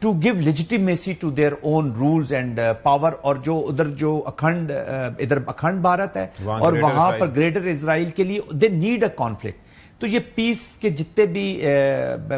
To give legitimacy to their own rules and power. اور جو ادھر جو ادھر اکھنڈ بھارت ہے اور وہاں پر گریٹر اسرائیل کے لیے دے نیڈ اے کانفلکٹ. تو یہ پیس کے جتنے بھی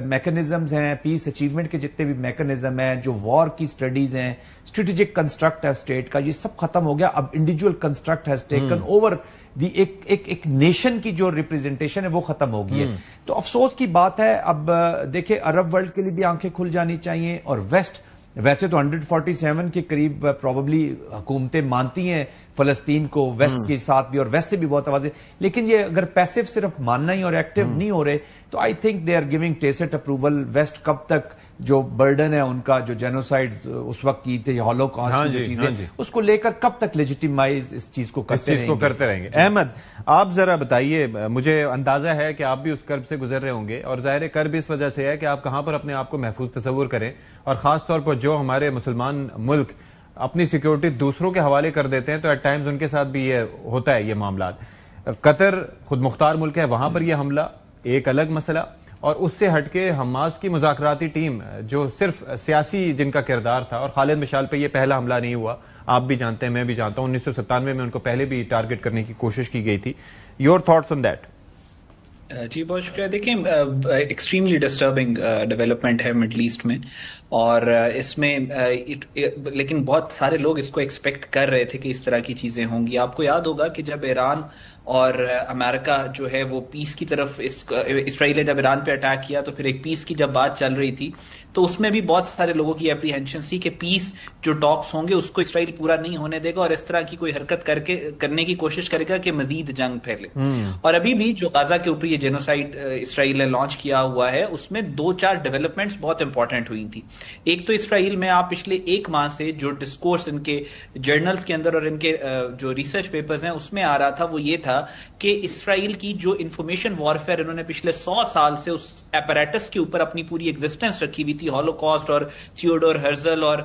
میکنزمز ہیں, پیس اچیومنٹ کے جتنے بھی میکنزم ہیں, جو وار کی سٹڈیز ہیں, اسٹریٹجک کنسٹرکٹ ہے اسٹیٹ کا, یہ سب ختم ہو گیا. اب individual construct has taken over the ایک نیشن کی جو ریپرزنٹیشن ہے وہ ختم ہو گئی ہے. تو افسوس کی بات ہے. اب دیکھیں عرب ورلڈ کے لیے بھی آنکھیں کھل جانی چاہیے, اور ویسٹ ویسے تو 147 کے قریب پروبیبلی حکومتیں مانتی ہیں فلسطین کو, ویسٹ کے ساتھ بھی, اور ویسٹ سے بھی بہت آوازیں, لیکن یہ اگر پیسو صرف ماننا ہی اور ایکٹیو نہیں ہو رہے, تو I think they are giving test approval. West کب تک جو برڈن ہے ان کا, جو جینوسائڈ اس وقت کی تھی, ہالو کاسٹ کی چیزیں, اس کو لے کر کب تک لیجیٹیمائز اس چیز کو کرتے رہیں گے. احمد, آپ ذرا بتائیے, مجھے اندازہ ہے کہ آپ بھی اس کرب سے گزر رہے ہوں گے, اور ظاہر کرب اس وجہ سے ہے کہ آپ کہاں پر اپنے آپ کو محفوظ تصور کریں, اور خاص طور پر جو ہمارے مسلمان ملک اپنی سیکیورٹی دوسروں کے حوالے کر دیتے ہیں, تو ایٹ ٹائمز ان کے ساتھ بھی یہ ہوتا ہے یہ معاملات. قطر خود مختار ملک ہے, وہاں پر یہ حملہ ایک الگ مسئلہ, اور اس سے ہٹ کے حماس کی مذاکراتی ٹیم جو صرف سیاسی جن کا کردار تھا, اور خالد مشعل پہ یہ پہلا حملہ نہیں ہوا, آپ بھی جانتے ہیں, میں بھی جانتا ہوں, 1997 میں ان کو پہلے بھی ٹارگٹ کرنے کی کوشش کی گئی تھی. Your thoughts on that? جی بہت شکریہ. دیکھیں ایکسٹریملی ڈسٹربنگ ڈیولپمنٹ ہے مڈل ایسٹ میں, اور اس میں لیکن بہت سارے لوگ اس کو ایکسپیکٹ کر رہے تھے کہ اس طرح کی چیزیں ہوں گی. آپ کو یاد ہوگا کہ جب ایران اور امریکہ جو ہے وہ پیس کی طرف, اسرائیل نے جب ایران پہ اٹیک کیا تو پھر ایک پیس کی جب بات چل رہی تھی, تو اس میں بھی بہت سارے لوگوں کی اپریہینشن سی کہ پیس جو ٹاکس ہوں گے اس کو اسرائیل پورا نہیں ہونے دے گا, اور اس طرح کی کوئی حرکت کرنے کی کوشش کرے گا کہ مزید جنگ پھیلے. اور ابھی بھی جو غزہ کے اوپر یہ جینوسائڈ اسرائیل نے لانچ کیا ہوا ہے, اس میں 2-4 ڈیولپمنٹس بہت امپورٹنٹ ہوئی تھی. ایک تو اسرائیل میں آپ پچھلے ایک ماہ سے جو ڈسکورس ان کے جرنلز کے اندر اور ان کے جو ریسرچ پیپرز ہیں اس میں آ رہا تھا, وہ یہ تھا کہ اسرائیل کی جو انفارمیشن وارفیئر انہوں نے پچھلے 100 سال سے اس ایپریٹس کے اوپر اپنی پوری ایگزسٹنس رکھی ہوئی تھی, ہالو کاسٹ اور تھیوڈور ہرزل, اور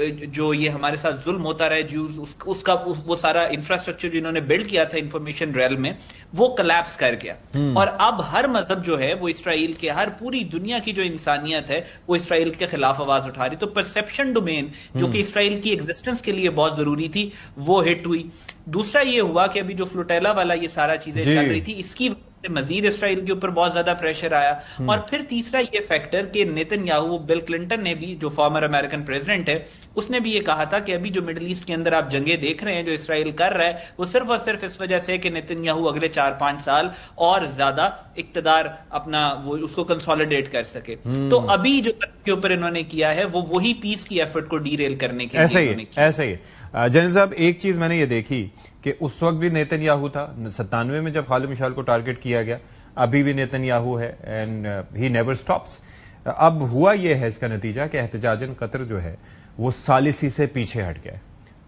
جو یہ ہمارے ساتھ ظلم ہوتا رہا جیوز, اس کا وہ سارا انفراسٹرکچر جو انہوں نے بلڈ کیا تھا انفارمیشن ریل میں, وہ کلیپس کر گیا. اور اب ہر مذہب جو ہے وہ اسرائیل کے, ہر پوری دنیا کی جو انسانیت ہے وہ اسرائیل کے خلاف آواز اٹھا رہی. تو پرسپشن ڈومین جو کہ اسرائیل کی ایگزسٹنس کے لیے بہت ضروری تھی وہ ہٹ ہوئی. دوسرا یہ ہوا کہ ابھی جو فلوٹیلا والا یہ سارا چیزیں چل رہی تھی, اس کی مزید اسرائیل کے اوپر بہت زیادہ پریشر آیا. اور پھر تیسرا یہ فیکٹر کہ نیتن یاہو, بل کلنٹن نے بھی, جو فارمر امریکن پریزیڈنٹ ہے, اس نے بھی یہ کہا تھا کہ ابھی جو مڈل ایسٹ کے اندر آپ جنگیں دیکھ رہے ہیں جو اسرائیل کر رہا ہے, وہ صرف اور صرف اس وجہ سے کہ نیتن یاہو اگلے 4-5 سال اور زیادہ اقتدار اپنا وہ اس کو کنسالیڈیٹ کر سکے. تو ابھی جو کے اوپر انہوں نے کیا ہے وہ وہی پیس کی ایفرٹ کو ڈی ریل کرنے کے لیے. ایسا ہی جنرل صاحب, ایک چیز میں نے یہ دیکھی کہ اس وقت بھی نیتن یاہو تھا 97 میں جب خالد مشعل کو ٹارگٹ کیا گیا, ابھی بھی نیتن یاہو ہے, اینڈ ہی نیور سٹاپس. اب ہوا یہ ہے اس کا نتیجہ کہ احتجاجاً قطر جو ہے وہ ثالثی سے پیچھے ہٹ گیا ہے.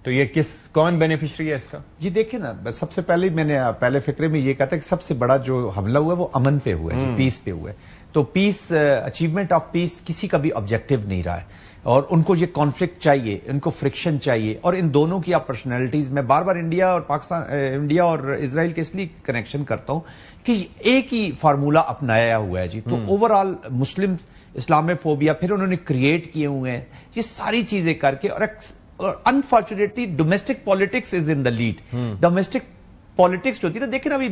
تو یہ کون بینیفیشری ہے اس کا؟ جی دیکھیں نا, سب سے پہلے میں نے پہلے فکرے میں یہ کہا تھا کہ سب سے بڑا جو حملہ ہوا ہے وہ امن پہ ہوا ہے, پیس پہ ہوا ہے. تو پیس, اچیومنٹ آف پیس کسی کا بھی آبجیکٹو نہیں رہا ہے, اور ان کو یہ کانفلکٹ چاہیے, ان کو فرکشن چاہیے. اور ان دونوں کی آپ پرسنالٹیز, میں بار بار انڈیا اور پاکستان, انڈیا اور اسرائیل کے اس لیے کنیکشن کرتا ہوں کہ ایک ہی فارمولا اپنایا ہوا ہے جی. تو اوور آل مسلم اسلام فوبیا پھر انہوں نے کریٹ کیے ہوئے ہیں, یہ ساری چیزیں کر کے. اور unfortunately domestic politics is in the lead. Domestic politics جو ہوتی ہے نا, دیکھیں نا ابھی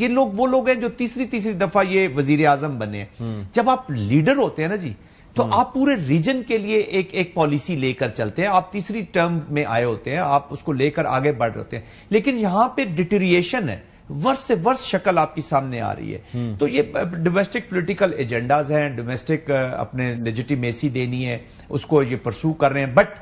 یہ لوگ وہ لوگ ہیں جو تیسری دفعہ یہ وزیر اعظم بنے ہیں. جب آپ لیڈر ہوتے ہیں نا جی, تو آپ پورے ریجن کے لیے ایک پالیسی لے کر چلتے ہیں. آپ تیسری ٹرم میں آئے ہوتے ہیں, آپ اس کو لے کر آگے بڑھ رہے ہیں, لیکن یہاں پہ ڈیٹیریشن ہے, ورس سے ورس شکل آپ کی سامنے آ رہی ہے. تو یہ ڈومیسٹک پولیٹیکل ایجنڈاز ہیں, ڈومیسٹک اپنے لیجیٹیمیسی دینی ہے, اس کو یہ پرسو کر رہے ہیں. But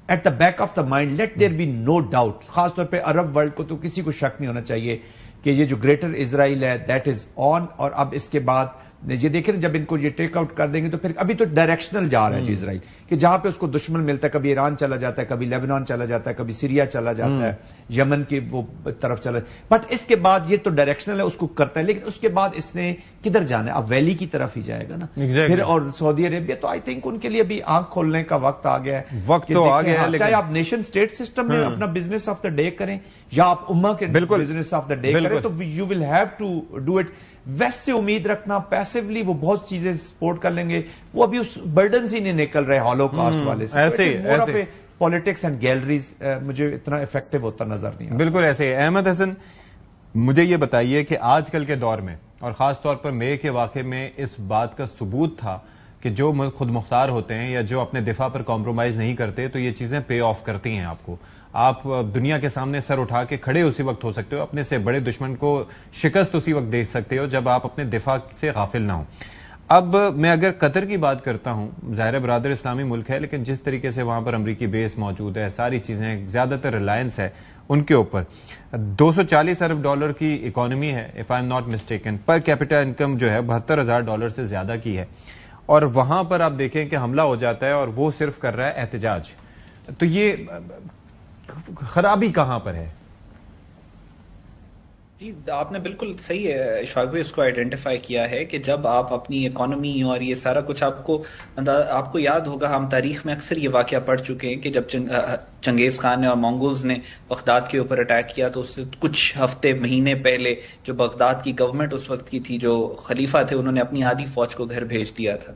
at the back of the mind let there be no doubt, خاص طور پہ عرب ورلڈ کو تو کسی کو شک نہیں ہونا چاہیے کہ یہ جو گریٹر اسرائیل ہے دیٹ از آن. اور اب اس کے بعد یہ دیکھیں جب ان کو یہ ٹیک آؤٹ کر دیں گے تو پھر ابھی تو ڈائریکشنل جا رہا ہے جی اسرائیل, کہ جہاں پہ اس کو دشمن ملتا ہے, کبھی ایران چلا جاتا ہے, کبھی لیبنان چلا جاتا ہے, کبھی سیریا چلا جاتا ہے, یمن کی وہ طرف چلا. بٹ اس کے بعد یہ تو ڈائریکشنل ہے, اس کو کرتا ہے, لیکن اس کے بعد اس نے کدھر جانا ہے, اب ویلی کی طرف ہی جائے گا نا پھر. اور سعودی عربیہ تو آئی تھنک ان کے لیے بھی آنکھ کھولنے کا وقت آ گیا ہے. وقت تو آ گیا ہے, چاہے آپ نیشن اسٹیٹ سسٹم میں اپنا بزنس آف دا ڈے کریں یا آپ امہ کے بزنس آف دا ڈے کریں, تو you will have to do it. West سے امید رکھنا پیسولی وہ بہت چیزیں سپورٹ کر لیں گے, وہ ابھی اس برڈن سے نہیں نکل رہے ہالو کاسٹ والے سے. ایسے پالیٹکس اینڈ گیلریز مجھے اتنا افیکٹو ہوتا نظر نہیں آتا. بالکل ایسے. احمد حسن, مجھے یہ بتائیے کہ آج کل کے دور میں اور خاص طور پر مے کے واقعے میں اس بات کا ثبوت تھا کہ جو خود مختار ہوتے ہیں یا جو اپنے دفاع پر کمپرومائز نہیں کرتے تو یہ چیزیں پے آف کرتی ہیں آپ کو. آپ دنیا کے سامنے سر اٹھا کے کھڑے اسی وقت ہو سکتے ہو, اپنے سے بڑے دشمن کو شکست اسی وقت دے سکتے ہو جب آپ اپنے دفاع سے غافل نہ ہوں. اب میں اگر قطر کی بات کرتا ہوں, ظاہر برادر اسلامی ملک ہے, لیکن جس طریقے سے وہاں پر امریکی بیس موجود ہے, ساری چیزیں, زیادہ تر ریلائنس ہے ان کے اوپر, $240 ارب کی اکانومی ہے if I am not mistaken, per capita income جو ہے $72,000 سے زیادہ کی ہے, اور وہاں پر آپ دیکھیں کہ حملہ ہو جاتا ہے اور وہ صرف کر رہا ہے احتجاج. تو یہ خرابی کہاں پر ہے؟ جی آپ نے بالکل صحیح ہے اشفاق بھائی اس کو آئیڈینٹیفائی کیا ہے کہ جب آپ اپنی اکانومی اور یہ سارا کچھ آپ کو یاد ہوگا, ہم تاریخ میں اکثر یہ واقعہ پڑھ چکے ہیں کہ جب چنگیز خان نے اور مونگولز نے بغداد کے اوپر اٹیک کیا تو اس سے کچھ ہفتے مہینے پہلے جو بغداد کی گورنمنٹ اس وقت کی تھی, جو خلیفہ تھے, انہوں نے اپنی آدھی فوج کو گھر بھیج دیا تھا.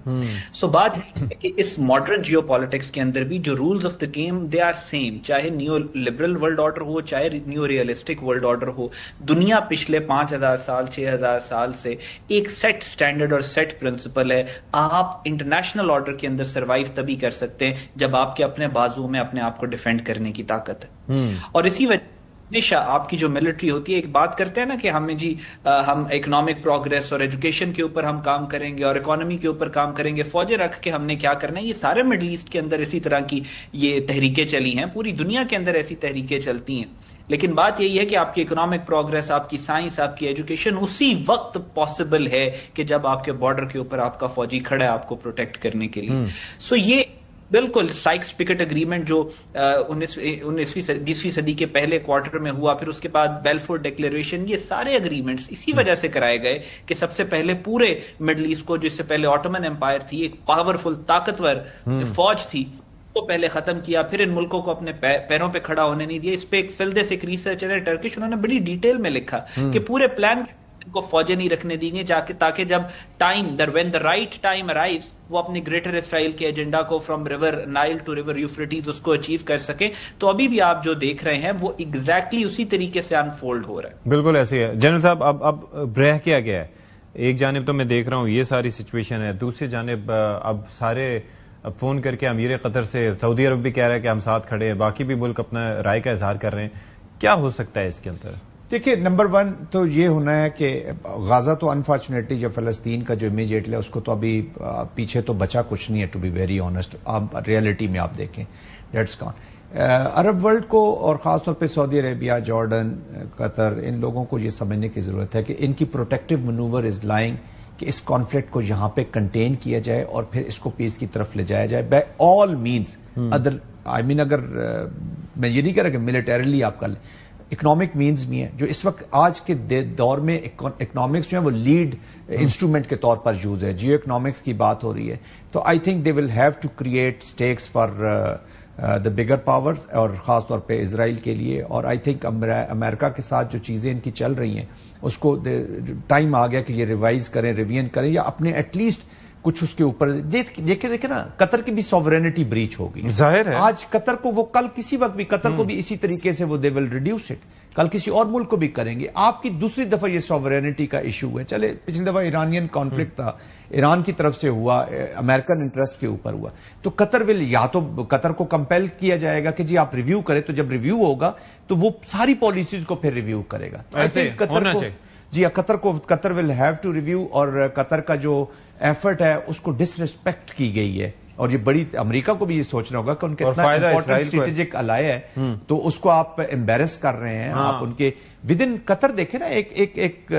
سو بات ہے کہ اس ماڈرن جیو پالیٹکس کے اندر بھی جو rules of the game they are same, چاہے نیو لبرل ورلڈ آرڈر ہو چاہے نیو ریئلسٹک ورلڈ آرڈر ہو. دنیا پچھلے 5,000 سال 6,000 سال سے ایک سیٹ سٹینڈرڈ اور سیٹ پرنسپل ہے. آپ انٹرنیشنل آرڈر کے اندر سروائیو تبھی کر سکتے ہیں جب آپ کے اپنے بازو میں اپنے آپ کو ڈیفینڈ کرنے کی طاقت ہے. اور اسی وجہ ہمیشہ آپ کی جو ملٹری ہوتی ہے, ایک بات کرتے ہیں نا کہ ہم اکنامک پروگرس اور ایجوکیشن کے اوپر ہم کام کریں گے اور اکانومی کے اوپر کام کریں گے, فوجیں رکھ کے ہم نے کیا کرنا ہے. یہ سارے مڈل ایسٹ کے اندر اسی طرح کی یہ تحریکیں چلی ہیں, پوری دنیا کے اندر ایسی تحریکیں چلتی ہیں. لیکن بات یہی ہے کہ آپ کی اکنامک پروگرس, آپ کی سائنس, آپ کی ایجوکیشن اسی وقت پاسبل ہے کہ جب آپ کے بارڈر کے اوپر آپ کا فوجی کھڑا ہے آپ کو پروٹیکٹ کرنے کے لیے. سو یہ بالکل سائکس پکٹ اگریمنٹ جو 20ویں صدی کے پہلے کوارٹر میں ہوا, پھر اس کے بعد بیلفور ڈکلیریشن, یہ سارے اگریمنٹس اسی وجہ سے کرائے گئے کہ سب سے پہلے پورے مڈل ایسٹ کو, جس سے پہلے آٹومن امپائر تھی, ایک پاورفل طاقتور فوج تھی, کو پہلے ختم کیا, پھر ان ملکوں کو اپنے پیروں پہ کھڑا ہونے نہیں دیا. اس پہ ایک فلدس ایک ریسرچر ہے ٹرکش, انہوں نے بڑی ڈیٹیل میں لکھا کہ پورے پلان کو فوجیں نہیں رکھنے دیں گے تاکہ جب when the right time arrives وہ اپنی گریٹر اسرائیل کے ایجنڈا کو from river Nile to river Euphrates اس کو اچیو کر سکیں. تو ابھی بھی آپ جو دیکھ رہے ہیں وہ ایگزیکٹلی اسی طریقے سے انفولڈ ہو رہا ہے. بالکل ایسے ہے جنرل صاحب. اب رہ کیا گیا ہے؟ ایک جانب تو میں دیکھ رہا ہوں یہ ساری سچویشن ہے, دوسری جانب اب سارے فون کر کے امیر قطر سے, سعودی عرب بھی کہہ رہا ہے کہ ہم ساتھ کھڑے ہیں, باقی بھی ملک اپنا رائے کا اظہار کر رہے ہیں. کیا ہو سکتا ہے اس کے اندر؟ دیکھیے, نمبر 1 تو یہ ہونا ہے کہ غازہ تو انفارچونیٹلی جو فلسطین کا جو امیجیٹلی ہے اس کو تو ابھی پیچھے تو بچا کچھ نہیں ہے, ٹو بی ویری آنیسٹ. آپ ریئلٹی میں آپ دیکھیں دیٹس گون. عرب ورلڈ کو اور خاص طور پہ سعودی عربیہ, جارڈن, قطر, ان لوگوں کو یہ سمجھنے کی ضرورت ہے کہ ان کی پروٹیکٹیو مینوور از لائنگ کہ اس کانفلکٹ کو یہاں پہ کنٹین کیا جائے اور پھر اس کو پیس کی طرف لے جایا جائے بائی آل مینس. اگر میں یہ نہیں کہہ رہا کہ ملیٹریلی آپ کر لیں, اکنامک مینز بھی ہیں جو اس وقت آج کے دور میں اکنامکس جو ہے وہ لیڈ انسٹرومنٹ کے طور پر یوز ہے. جیو اکنامکس کی بات ہو رہی ہے, تو I think they will have to create stakes for the bigger powers, اور خاص طور پہ اسرائیل کے لیے. اور آئی تھنک امریکہ کے ساتھ جو چیزیں ان کی چل رہی ہیں اس کو ٹائم آ گیا کہ یہ ریوائز کریں, ریویژن کریں, یا اپنے ایٹ لیسٹ کچھ اس کے اوپر دیکھیں نا. قطر کی بھی سوورینٹی بریچ ہوگی, ظاہر ہے. آج قطر کو وہ کل کسی وقت بھی قطر کو بھی اسی طریقے سے وہ دے ول ریڈیوس اٹ, کل کسی اور ملک کو بھی کریں گے. آپ کی دوسری دفعہ یہ سوورینٹی کا ایشو ہے. چلے پچھلی دفعہ ایرانین کانفلکٹ تھا, ایران کی طرف سے ہوا, امریکن انٹرسٹ کے اوپر ہوا, تو قطر ول یا تو قطر کو کمپیل کیا جائے گا کہ جی آپ ریویو کریں, تو جب ریویو ہوگا تو وہ ساری پالیسیز کو پھر ریویو کرے گا. ایسے ہونا چاہیے. جی قطر ول ہیو ٹو ریویو. اور قطر کا جو ایفرٹ ہے اس کو ڈس ریسپیکٹ کی گئی ہے, اور یہ بڑی امریکہ کو بھی یہ سوچنا ہوگا کہ ان کے اتنا امپورٹنٹ اسٹریٹجک الائے ہے, تو اس کو آپ امبیرس کر رہے ہیں. آپ ان کے ود ان قطر دیکھیں نا, ایک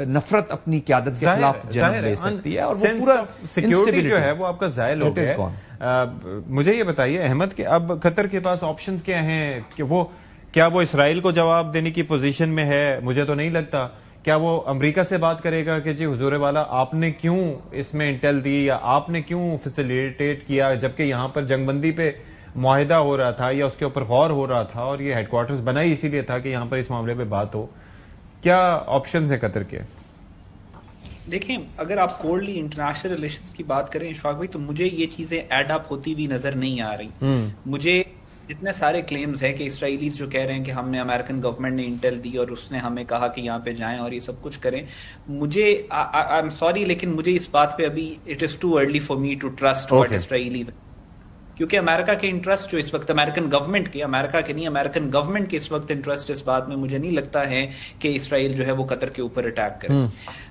نفرت اپنی قیادت کے خلاف جنم لے سکتی ہے, اور وہ پورا سیکیورٹی جو ہے وہ آپ کا زائل ہو گیا ہے. مجھے یہ بتائیے احمد کہ اب قطر کے پاس آپشنز کیا ہیں, کہ کیا وہ اسرائیل کو جواب دینے کی پوزیشن میں ہے؟ مجھے تو نہیں لگتا. کیا وہ امریکہ سے بات کرے گا کہ جی حضور والا آپ نے کیوں اس میں انٹیل دی, یا آپ نے کیوں فیسیلیٹیٹ کیا, جبکہ یہاں پر جنگ بندی پہ معاہدہ ہو رہا تھا یا اس کے اوپر غور ہو رہا تھا, اور یہ ہیڈ کوارٹرز بنا ہی اسی لیے تھا کہ یہاں پر اس معاملے پہ بات ہو. کیا آپشنز ہیں قطر کے؟ دیکھیں اگر آپ کولڈلی انٹرنیشنل ریلیشنز کی بات کریں اشفاق بھائی، تو مجھے یہ چیزیں ایڈ اپ ہوتی ہوئی نظر نہیں آ رہی. مجھے اتنے سارے کلیمز ہیں کہ اسرائیلیز جو کہہ رہے ہیں کہ ہم نے امریکن گورنمنٹ نے انٹیل دی اور اس نے ہمیں کہا کہ یہاں پہ جائیں اور یہ سب کچھ کریں. مجھے آئی ایم سوری لیکن مجھے اس بات پہ ابھی it is too early for me to trust what Israelis, کیونکہ امریکہ کے انٹرسٹ جو اس وقت امریکن گورنمنٹ کے، امریکہ کے نہیں امریکن گورنمنٹ کے اس وقت انٹرسٹ اس بات میں مجھے نہیں لگتا ہے کہ اسرائیل جو ہے وہ قطر کے اوپر اٹیک کرے.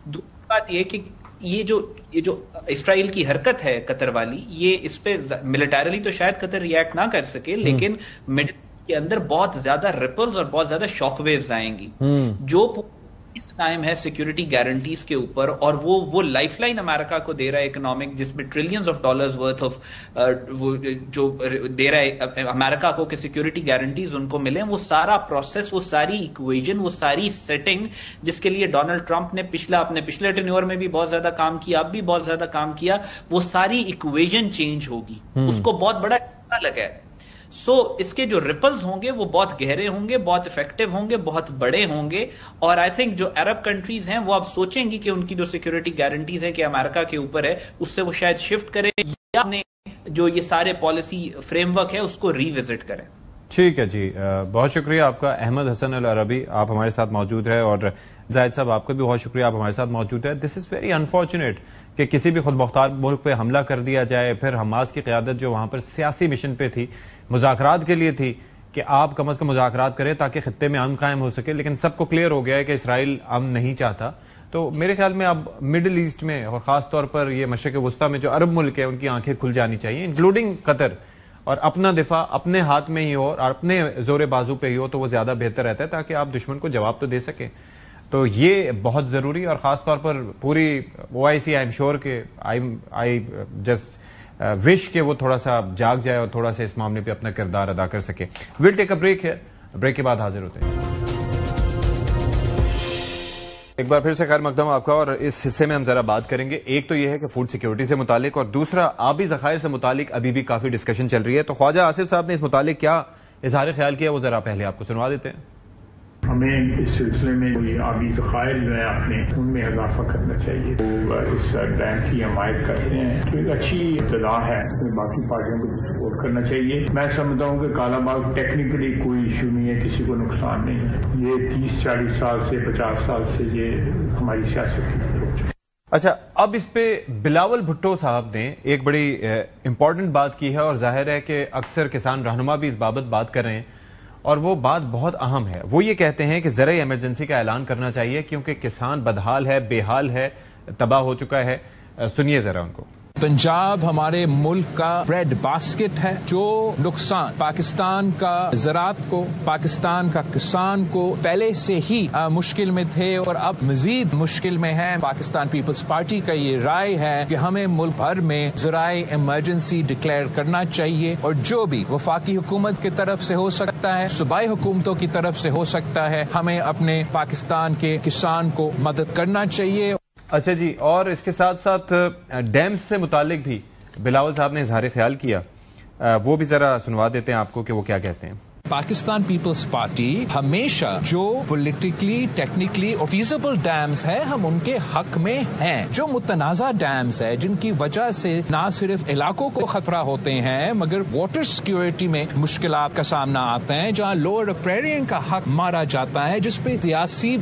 دوسری بات یہ کہ یہ جو اسرائیل کی حرکت ہے قطر والی، یہ اس پہ ملٹریلی تو شاید قطر ریئیکٹ نہ کر سکے، لیکن مڈل ایسٹ کے اندر بہت زیادہ ریپلز اور بہت زیادہ شاک ویوز آئیں گی جو اس ٹائم ہے سیکورٹی گارنٹیز کے اوپر، اور وہ لائف لائن امریکہ کو دے رہا ہے اکنامک، جس میں trillions of dollars worth of جو دے رہا ہے امریکہ کو کہ سیکورٹی گارنٹیز ان کو ملیں. وہ سارا پروسیس، وہ ساری ایکویژن، وہ ساری سیٹنگ جس کے لیے ڈونلڈ ٹرمپ نے اپنے پچھلے ٹینیور میں بھی بہت زیادہ کام کیا، اب بھی بہت زیادہ کام کیا، وہ ساری ایکویژن چینج ہوگی. اس کو بہت بڑا جھٹکا لگا ہے. سو اس کے جو ریپلز ہوں گے وہ بہت گہرے ہوں گے، بہت افیکٹو ہوں گے، بہت بڑے ہوں گے. اور آئی تھنک جو عرب کنٹریز ہیں وہ اب سوچیں گی کہ ان کی جو سیکورٹی گارنٹیز ہے کہ امریکہ کے اوپر ہے، اس سے وہ شاید شفٹ کرے یا اپنے جو یہ سارے پالیسی فریم ورک ہے اس کو ری وزٹ کریں. ٹھیک ہے جی، بہت شکریہ آپ کا احمد حسن العربی، آپ ہمارے ساتھ موجود ہے، اور زاہد صاحب آپ کا بھی بہت شکریہ، آپ ہمارے ساتھ موجود ہے. دس از ویری انفارچونیٹ کہ کسی بھی خود مختار ملک پہ حملہ کر دیا جائے، پھر حماس کی قیادت جو وہاں پر سیاسی مشن پہ تھی، مذاکرات کے لیے تھی کہ آپ کم از کم مذاکرات کریں تاکہ خطے میں امن قائم ہو سکے، لیکن سب کو کلیئر ہو گیا ہے کہ اسرائیل امن نہیں چاہتا. تو میرے خیال میں اب مڈل ایسٹ میں اور خاص طور پر یہ مشرق وسطیٰ میں جو عرب ملک ہے ان کی آنکھیں کھل جانی چاہیے، انکلوڈنگ قطر، اور اپنا دفاع اپنے ہاتھ میں ہی ہو اور اپنے زور بازو پہ ہی ہو تو وہ زیادہ بہتر رہتا ہے، تاکہ آپ دشمن کو جواب تو دے سکیں. تو یہ بہت ضروری، اور خاص طور پر پوری OIC آئی ایم شیور کہ آئی جسٹ وش کہ وہ تھوڑا سا جاگ جائے اور تھوڑا سا اس معاملے پہ اپنا کردار ادا کر سکے. ویل ٹیک اے بریک ہے، بریک کے بعد حاضر ہوتے ہیں. ایک بار پھر سے خیر مقدم آپ کا، اور اس حصے میں ہم ذرا بات کریں گے. ایک تو یہ ہے کہ فوڈ سیکیورٹی سے متعلق، اور دوسرا آبی ذخائر سے متعلق ابھی بھی کافی ڈسکشن چل رہی ہے. تو خواجہ آصف صاحب نے اس متعلق کیا اظہار خیال کیا وہ ذرا پہلے آپ کو سنوا دیتے ہیں. ہمیں اس سلسلے میں آبی ذخائر جو ہے اپنے ان میں اضافہ کرنا چاہیے. وہ اس ڈیم کی حمایت کرتے ہیں تو ایک اچھی ابتدا ہے، اس میں باقی پارٹیوں کو بھی سپورٹ کرنا چاہیے. میں سمجھتا ہوں کہ کالا باغ ٹیکنیکلی کوئی ایشو نہیں ہے، کسی کو نقصان نہیں ہے. یہ 30-40 سال سے 50 سال سے یہ ہماری سیاست کی اپروچ ہے. اچھا، اب اس پہ بلاول بھٹو صاحب نے ایک بڑی امپورٹنٹ بات کی ہے، اور ظاہر ہے کہ اکثر کسان رہنما بھی اس بابت بات کر رہے ہیں، اور وہ بات بہت اہم ہے. وہ یہ کہتے ہیں کہ زرعی ایمرجنسی کا اعلان کرنا چاہیے کیونکہ کسان بدحال ہے، بے حال ہے، تباہ ہو چکا ہے. سنیے ذرا ان کو. پنجاب ہمارے ملک کا بریڈ باسکٹ ہے. جو نقصان پاکستان کا زراعت کو، پاکستان کا کسان کو پہلے سے ہی مشکل میں تھے اور اب مزید مشکل میں ہے. پاکستان پیپلز پارٹی کا یہ رائے ہے کہ ہمیں ملک بھر میں زرعی ایمرجنسی ڈکلیئر کرنا چاہیے، اور جو بھی وفاقی حکومت کی طرف سے ہو سکتا ہے، صوبائی حکومتوں کی طرف سے ہو سکتا ہے، ہمیں اپنے پاکستان کے کسان کو مدد کرنا چاہیے. اچھا جی، اور اس کے ساتھ ساتھ ڈیمز سے متعلق بھی بلاول صاحب نے اظہار خیال کیا، وہ بھی ذرا سنوا دیتے ہیں آپ کو کہ وہ کیا کہتے ہیں. پاکستان پیپلز پارٹی ہمیشہ جو پولیٹیکلی، ٹیکنیکلی اور فیزیبل ڈیمز ہے ہم ان کے حق میں ہیں. جو متنازع ڈیمز ہے جن کی وجہ سے نہ صرف علاقوں کو خطرہ ہوتے ہیں مگر واٹر سیکیورٹی میں مشکلات کا سامنا آتا ہے، جہاں لوور ریپیرین کا حق مارا جاتا ہے، جس پہ سیاسی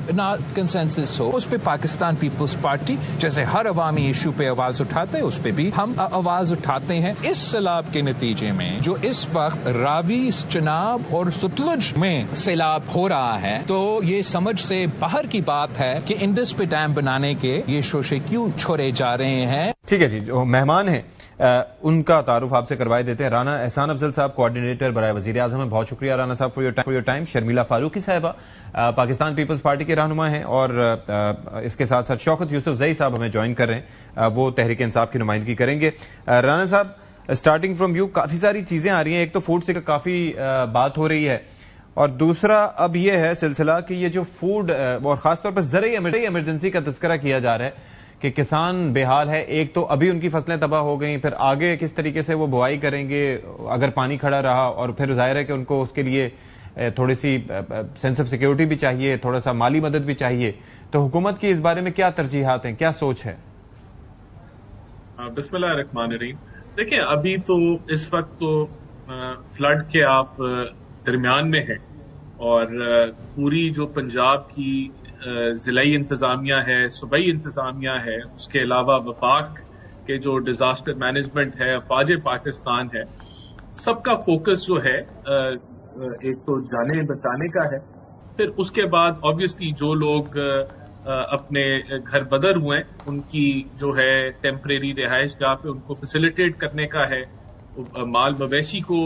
کنسنسس ہو، اس پہ پاکستان پیپلز پارٹی جیسے ہر عوامی ایشو پہ آواز اٹھاتے ہے اس پہ بھی ہم آواز اٹھاتے ہیں. اس سیلاب کے نتیجے میں جو اس وقت راوی، چناب اور ستلج میں سیلاب ہو رہا ہے، تو یہ سمجھ سے باہر کی بات ہے کہ انڈس پہ ڈیم بنانے کے یہ شوشے کیوں چھوڑے جا رہے ہیں. ٹھیک ہے جی، جو مہمان ہیں ان کا تعارف آپ سے کروائے دیتے ہیں. رانا احسان افضل صاحب، کوآرڈینیٹر برائے وزیر اعظم ہیں. بہت شکریہ رانا صاحب for your time. Sharmila Farooqui صاحبہ پاکستان پیپلز پارٹی کے رہنما ہیں، اور اس کے ساتھ ساتھ شوکت یوسف زئی صاحب ہمیں جوائن کر رہے ہیں، وہ تحریک انصاف کی نمائندگی کریں گے. رانا صاحب، اسٹارٹنگ فرام یو، کافی ساری چیزیں آ رہی ہیں. ایک تو فوڈ سے کافی بات ہو رہی ہے، اور دوسرا اب یہ ہے سلسلہ کہ یہ جو فوڈ اور خاص طور پر زرعی ایمرجنسی کا تذکرہ کیا جا رہا ہے کہ کسان بے حال ہے. ایک تو ابھی ان کی فصلیں تباہ ہو گئیں، پھر آگے کس طریقے سے وہ بوائی کریں گے اگر پانی کھڑا رہا، اور پھر ظاہر ہے کہ ان کو اس کے لیے تھوڑی سی سینس آف سیکیورٹی بھی چاہیے, تھوڑا سا مالی مدد بھی چاہیے, تو حکومت کی اس بارے میں کیا ترجیحات ہیں, کیا سوچ ہے؟ بسم اللہ الرحمن الرحیم. دیکھیں ابھی تو اس وقت تو فلڈ کے آپ درمیان میں ہیں, اور پوری جو پنجاب کی ضلعی انتظامیہ ہے, صوبائی انتظامیہ ہے, اس کے علاوہ وفاق کے جو ڈیزاسٹر مینجمنٹ ہے, افواج پاکستان ہے, سب کا فوکس جو ہے ایک تو جانیں بچانے کا ہے, پھر اس کے بعد آبویسلی جو لوگ اپنے گھر بدر ہوئے ان کی جو ہے ٹیمپریری رہائش گاہ پہ ان کو فیسیلیٹیٹ کرنے کا ہے, مال مویشی کو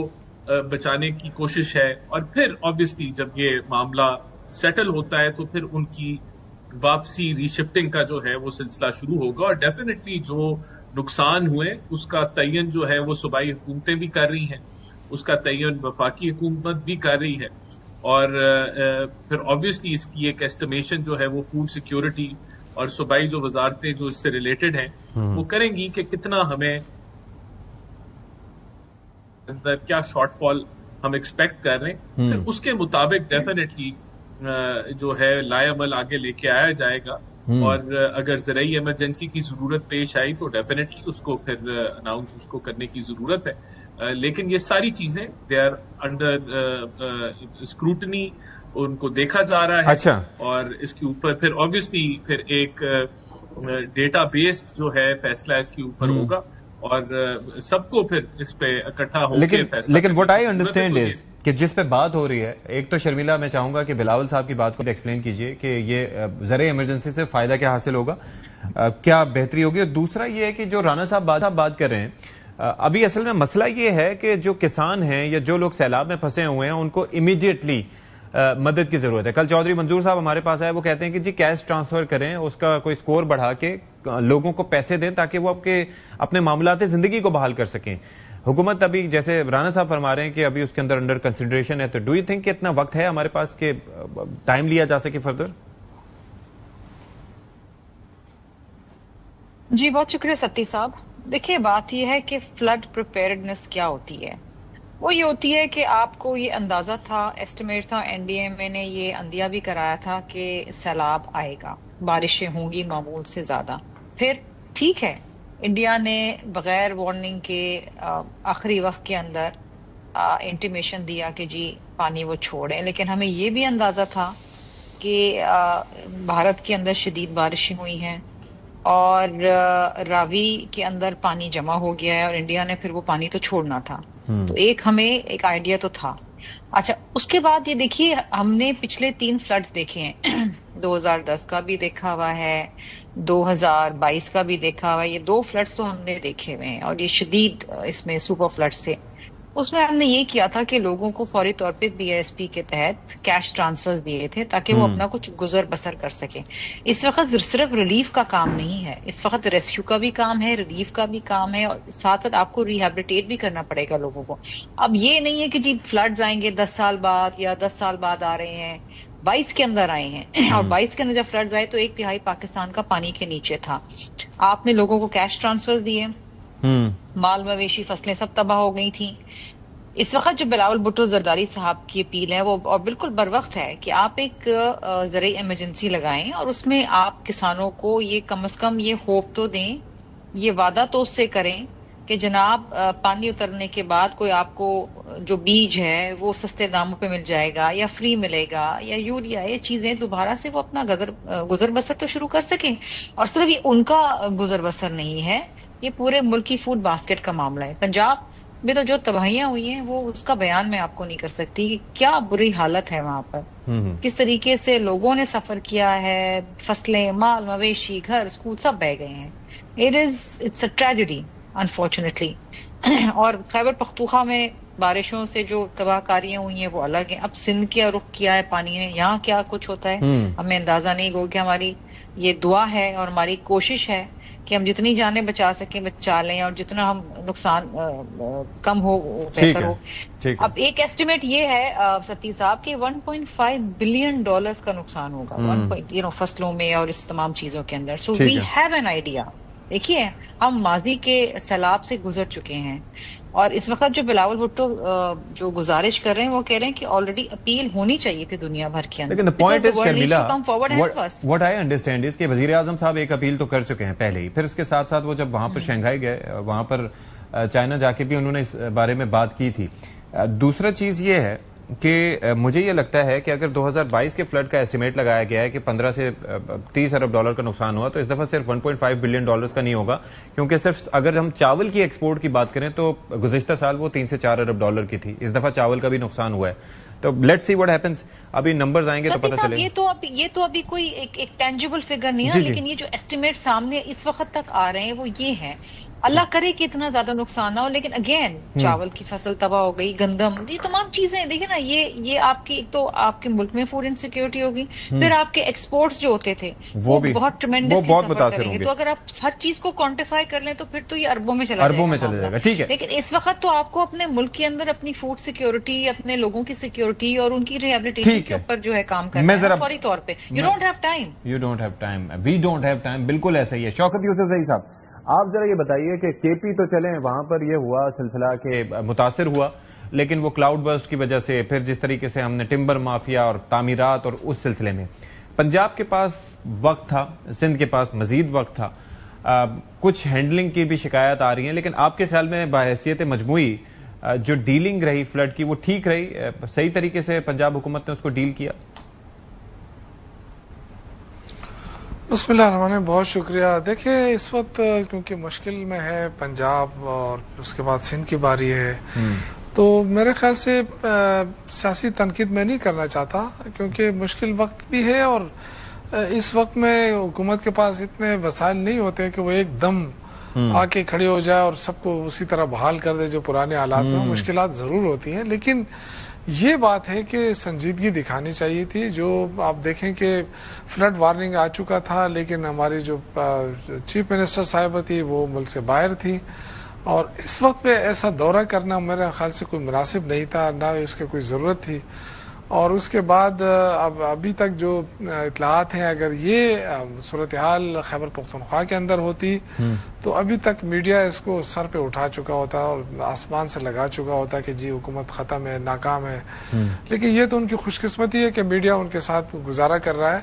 بچانے کی کوشش ہے, اور پھر آبویسلی جب یہ معاملہ سیٹل ہوتا ہے تو پھر ان کی واپسی ری شفٹنگ کا جو ہے وہ سلسلہ شروع ہوگا. اور ڈیفینیٹلی جو نقصان ہوئے اس کا تعین جو ہے وہ صوبائی حکومتیں بھی کر رہی ہیں, اس کا تعین وفاقی حکومت بھی کر رہی ہے, اور پھر آبویسلی اس کی ایک ایسٹیمیشن جو ہے وہ فوڈ سیکیورٹی اور صوبائی جو وزارتیں جو اس سے ریلیٹڈ ہیں وہ کریں گی کہ کتنا ہمیں اندر کیا شارٹ فال ہم ایکسپیکٹ کر رہے ہیں, پھر اس کے مطابق ڈیفینیٹلی جو ہے لائے عمل آگے لے کے آیا جائے گا, اور اگر زرعی ایمرجنسی کی ضرورت پیش آئی تو ڈیفینیٹلی اس کو پھر اناؤنس اس کو کرنے کی ضرورت ہے. لیکن یہ ساری چیزیں دے آر انڈر اسکروٹنی, ان کو دیکھا جا رہا ہے. اچھا. اور اس کے اوپر پھر آبویسلی پھر ایک ڈیٹا بیسڈ جو ہے فیصلہ اس کے اوپر ہوگا, اور سب کو پھر اس پہ اکٹھا ہو کے فیصلہ. لیکن وٹ آئی انڈرسٹینڈ از کہ جس پہ بات ہو رہی ہے, ایک تو شرمیلا میں چاہوں گا کہ بلاول صاحب کی بات کو ایکسپلین کیجئے کہ یہ زرعی ایمرجنسی سے فائدہ کیا حاصل ہوگا, کیا بہتری ہوگی, اور دوسرا یہ ہے کہ جو رانا صاحب بات کر رہے ہیں, ابھی اصل میں مسئلہ یہ ہے کہ جو کسان ہیں یا جو لوگ سیلاب میں پھنسے ہوئے ہیں ان کو امیڈیٹلی مدد کی ضرورت ہے. کل چودھری منظور صاحب ہمارے پاس آئے, وہ کہتے ہیں کہ جی کیش ٹرانسفر کریں, اس کا کوئی سکور بڑھا کے لوگوں کو پیسے دیں تاکہ وہ اپنے معاملات زندگی کو بحال کر سکیں. حکومت ابھی جیسے رانا صاحب فرما رہے ہیں کہ ابھی اس کے اندر انڈر کنسیڈریشن ہے, تو ڈو یو تھنک کہ اتنا وقت ہے ہمارے پاس کہ ٹائم لیا جا سکے فردر؟ جی بہت شکریہ ستی صاحب. دیکھیے بات یہ ہے کہ فلڈ پریپیئرڈنس کیا ہوتی ہے. وہ یہ ہوتی ہے کہ آپ کو یہ اندازہ تھا, ایسٹیمیٹ تھا, این ڈی ایم اے نے یہ اندیہ بھی کرایا تھا کہ سیلاب آئے گا, بارشیں ہوں گی معمول سے زیادہ. پھر ٹھیک ہے, انڈیا نے بغیر وارننگ کے آخری وقت کے اندر انٹیمیشن دیا کہ جی پانی وہ چھوڑیں, لیکن ہمیں یہ بھی اندازہ تھا کہ بھارت کے اندر شدید بارشیں ہوئی ہیں اور راوی کے اندر پانی جمع ہو گیا ہے, اور انڈیا نے پھر وہ پانی تو چھوڑنا تھا. تو ہمیں ایک آئیڈیا تو تھا. اچھا, اس کے بعد یہ دیکھیے ہم نے پچھلے 3 فلڈز دیکھے ہیں, 2010 کا بھی دیکھا ہوا ہے, 2022 کا بھی دیکھا ہوا ہے. یہ 2 فلڈز تو ہم نے دیکھے ہوئے ہیں, اور یہ شدید اس میں سپر فلڈز تھے. اس میں ہم نے یہ کیا تھا کہ لوگوں کو فوری طور پہ بی ایس پی کے تحت کیش ٹرانسفر دیے تھے تاکہ وہ اپنا کچھ گزر بسر کر سکیں. اس وقت صرف ریلیف کا کام نہیں ہے, اس وقت ریسکیو کا بھی کام ہے, ریلیف کا بھی کام ہے, اور ساتھ ساتھ آپ کو ریہیبلیٹیٹ بھی کرنا پڑے گا لوگوں کو. اب یہ نہیں ہے کہ جی فلڈز آئیں گے 10 سال بعد یا 10 سال بعد آ رہے ہیں, 22 کے اندر آئے ہیں, اور 22 کے اندر جب فلڈز آئے تو 1/3 پاکستان کا پانی کے نیچے تھا. آپ نے لوگوں کو کیش ٹرانسفر دیے, مال مویشی فصلیں سب تباہ ہو گئی تھیں. اس وقت جو بلاول بھٹو زرداری صاحب کی اپیل ہے وہ اور بالکل بر وقت ہے کہ آپ ایک زرعی ایمرجنسی لگائیں, اور اس میں آپ کسانوں کو یہ کم از کم یہ ہوپ تو دیں, یہ وعدہ تو اس سے کریں کہ جناب پانی اترنے کے بعد کوئی آپ کو جو بیج ہے وہ سستے داموں پہ مل جائے گا یا فری ملے گا, یا یوریا, یہ چیزیں دوبارہ سے وہ اپنا گزر بسر تو شروع کر سکیں. اور صرف یہ ان کا گزر بسر نہیں ہے, یہ پورے ملک کی فوڈ باسکٹ کا معاملہ ہے. پنجاب میں تو جو تباہیاں ہوئی ہیں وہ اس کا بیان میں آپ کو نہیں کر سکتی کہ کیا بری حالت ہے وہاں پر, کس طریقے سے لوگوں نے سفر کیا ہے, فصلیں, مال مویشی, گھر, اسکول سب بہہ گئے ہیں. It's a tragedy unfortunately. اور خیبر پختونخوا میں بارشوں سے جو تباہ کاریاں ہوئی ہیں وہ الگ ہیں. اب سندھ کیا رخ کیا ہے پانی نے, یہاں کیا کچھ ہوتا ہے ہمیں اندازہ نہیں. گو کہ ہماری یہ دعا ہے اور ہماری کوشش ہے کہ ہم جتنی جانیں بچا سکیں بچا لیں, اور جتنا ہم نقصان کم ہو بہتر ہو. اب ایک ایسٹیمیٹ یہ ہے ستی صاحب کہ $1.5 بلین کا نقصان ہوگا فصلوں میں اور اس تمام چیزوں کے اندر. سو وی ہیو این آئیڈیا. دیکھیے ہم ماضی کے سیلاب سے گزر چکے ہیں, اور اس وقت جو بلاول بھٹو جو گزارش کر رہے ہیں وہ کہہ رہے ہیں کہ آلریڈی اپیل ہونی چاہیے تھی دنیا بھر کے اندر. لیکن the point is Sharmila, what I understand is کہ وزیر اعظم صاحب ایک اپیل تو کر چکے ہیں پہلے ہی, پھر اس کے ساتھ ساتھ وہ جب وہاں پر شنگھائی گئے, وہاں پر چائنا جا کے بھی انہوں نے اس بارے میں بات کی تھی. دوسرا چیز یہ ہے کہ مجھے یہ لگتا ہے کہ اگر 2022 کے فلڈ کا ایسٹیمیٹ لگایا گیا ہے کہ 15 سے 30 ارب ڈالر کا نقصان ہوا, تو اس دفعہ صرف 1.5 بلین ڈالرز کا نہیں ہوگا, کیونکہ صرف اگر ہم چاول کی ایکسپورٹ کی بات کریں تو گزشتہ سال وہ 3 سے 4 ارب ڈالر کی تھی, اس دفعہ چاول کا بھی نقصان ہوا ہے. تو لیٹس سی واٹ ہیپنس, ابھی نمبرز آئیں گے تو پتہ چلے گا. یہ تو ابھی کوئی ایک ٹینجیبل فگر نہیں ہے, لیکن یہ جو ایسٹیمیٹ سامنے اس وقت تک آ رہے ہیں وہ یہ ہیں. اللہ کرے کہ اتنا زیادہ نقصان نہ ہو, لیکن اگین چاول کی فصل تباہ ہو گئی, گندم, یہ تمام چیزیں دیکھیں نا, یہ آپ کی ایک تو آپ کے ملک میں فوڈ انسیکیورٹی ہوگی, پھر آپ کے ایکسپورٹس جو ہوتے تھے وہ بہت ٹریمنڈس متاثر ہوں گے. تو اگر آپ ہر چیز کو کوانٹیفائی کر لیں تو پھر تو یہ اربوں میں چلا جائے گا. ٹھیک ہے, لیکن اس وقت تو آپ کو اپنے ملک کے اندر اپنی فوڈ سیکیورٹی, اپنے لوگوں کی سیکیورٹی اور ان کی ریہیبلیٹیشن کے اوپر جو ہے کام کرنا ہے فوری طور پہ. You don't have time, we don't have time. بالکل ایسا ہی ہے. شوکت یوسف زئی صاحب, آپ ذرا یہ بتائیے کہ کے پی تو چلیں, وہاں پر یہ ہوا سلسلہ کہ متاثر ہوا, لیکن وہ کلاؤڈ برسٹ کی وجہ سے, پھر جس طریقے سے ہم نے ٹمبر مافیا اور تعمیرات, اور اس سلسلے میں پنجاب کے پاس وقت تھا, سندھ کے پاس مزید وقت تھا, کچھ ہینڈلنگ کی بھی شکایات آ رہی ہیں, لیکن آپ کے خیال میں بحیثیت مجموعی جو ڈیلنگ رہی فلڈ کی وہ ٹھیک رہی, صحیح طریقے سے پنجاب حکومت نے اس کو ڈیل کیا؟ بسم اللہ الرحمن الرحیم, بہت شکریہ. دیکھیں اس وقت کیونکہ مشکل میں ہے پنجاب اور اس کے بعد سندھ کی باری ہے, تو میرے خیال سے سیاسی تنقید میں نہیں کرنا چاہتا, کیونکہ مشکل وقت بھی ہے اور اس وقت میں حکومت کے پاس اتنے وسائل نہیں ہوتے کہ وہ ایک دم آ کے کھڑے ہو جائے اور سب کو اسی طرح بحال کر دے جو پرانے حالات میں. مشکلات ضرور ہوتی ہیں, لیکن یہ بات ہے کہ سنجیدگی دکھانی چاہیے تھی. جو آپ دیکھیں کہ فلڈ وارننگ آ چکا تھا, لیکن ہماری جو چیف منسٹر صاحبہ تھی وہ ملک سے باہر تھی, اور اس وقت پہ ایسا دورہ کرنا میرے خیال سے کوئی مناسب نہیں تھا, نہ اس کی کوئی ضرورت تھی. اور اس کے بعد ابھی تک جو اطلاعات ہیں, اگر یہ صورتحال خیبر پختونخوا کے اندر ہوتی تو ابھی تک میڈیا اس کو سر پہ اٹھا چکا ہوتا اور آسمان سے لگا چکا ہوتا کہ جی حکومت ختم ہے, ناکام ہے. لیکن یہ تو ان کی خوش قسمتی ہے کہ میڈیا ان کے ساتھ گزارا کر رہا ہے.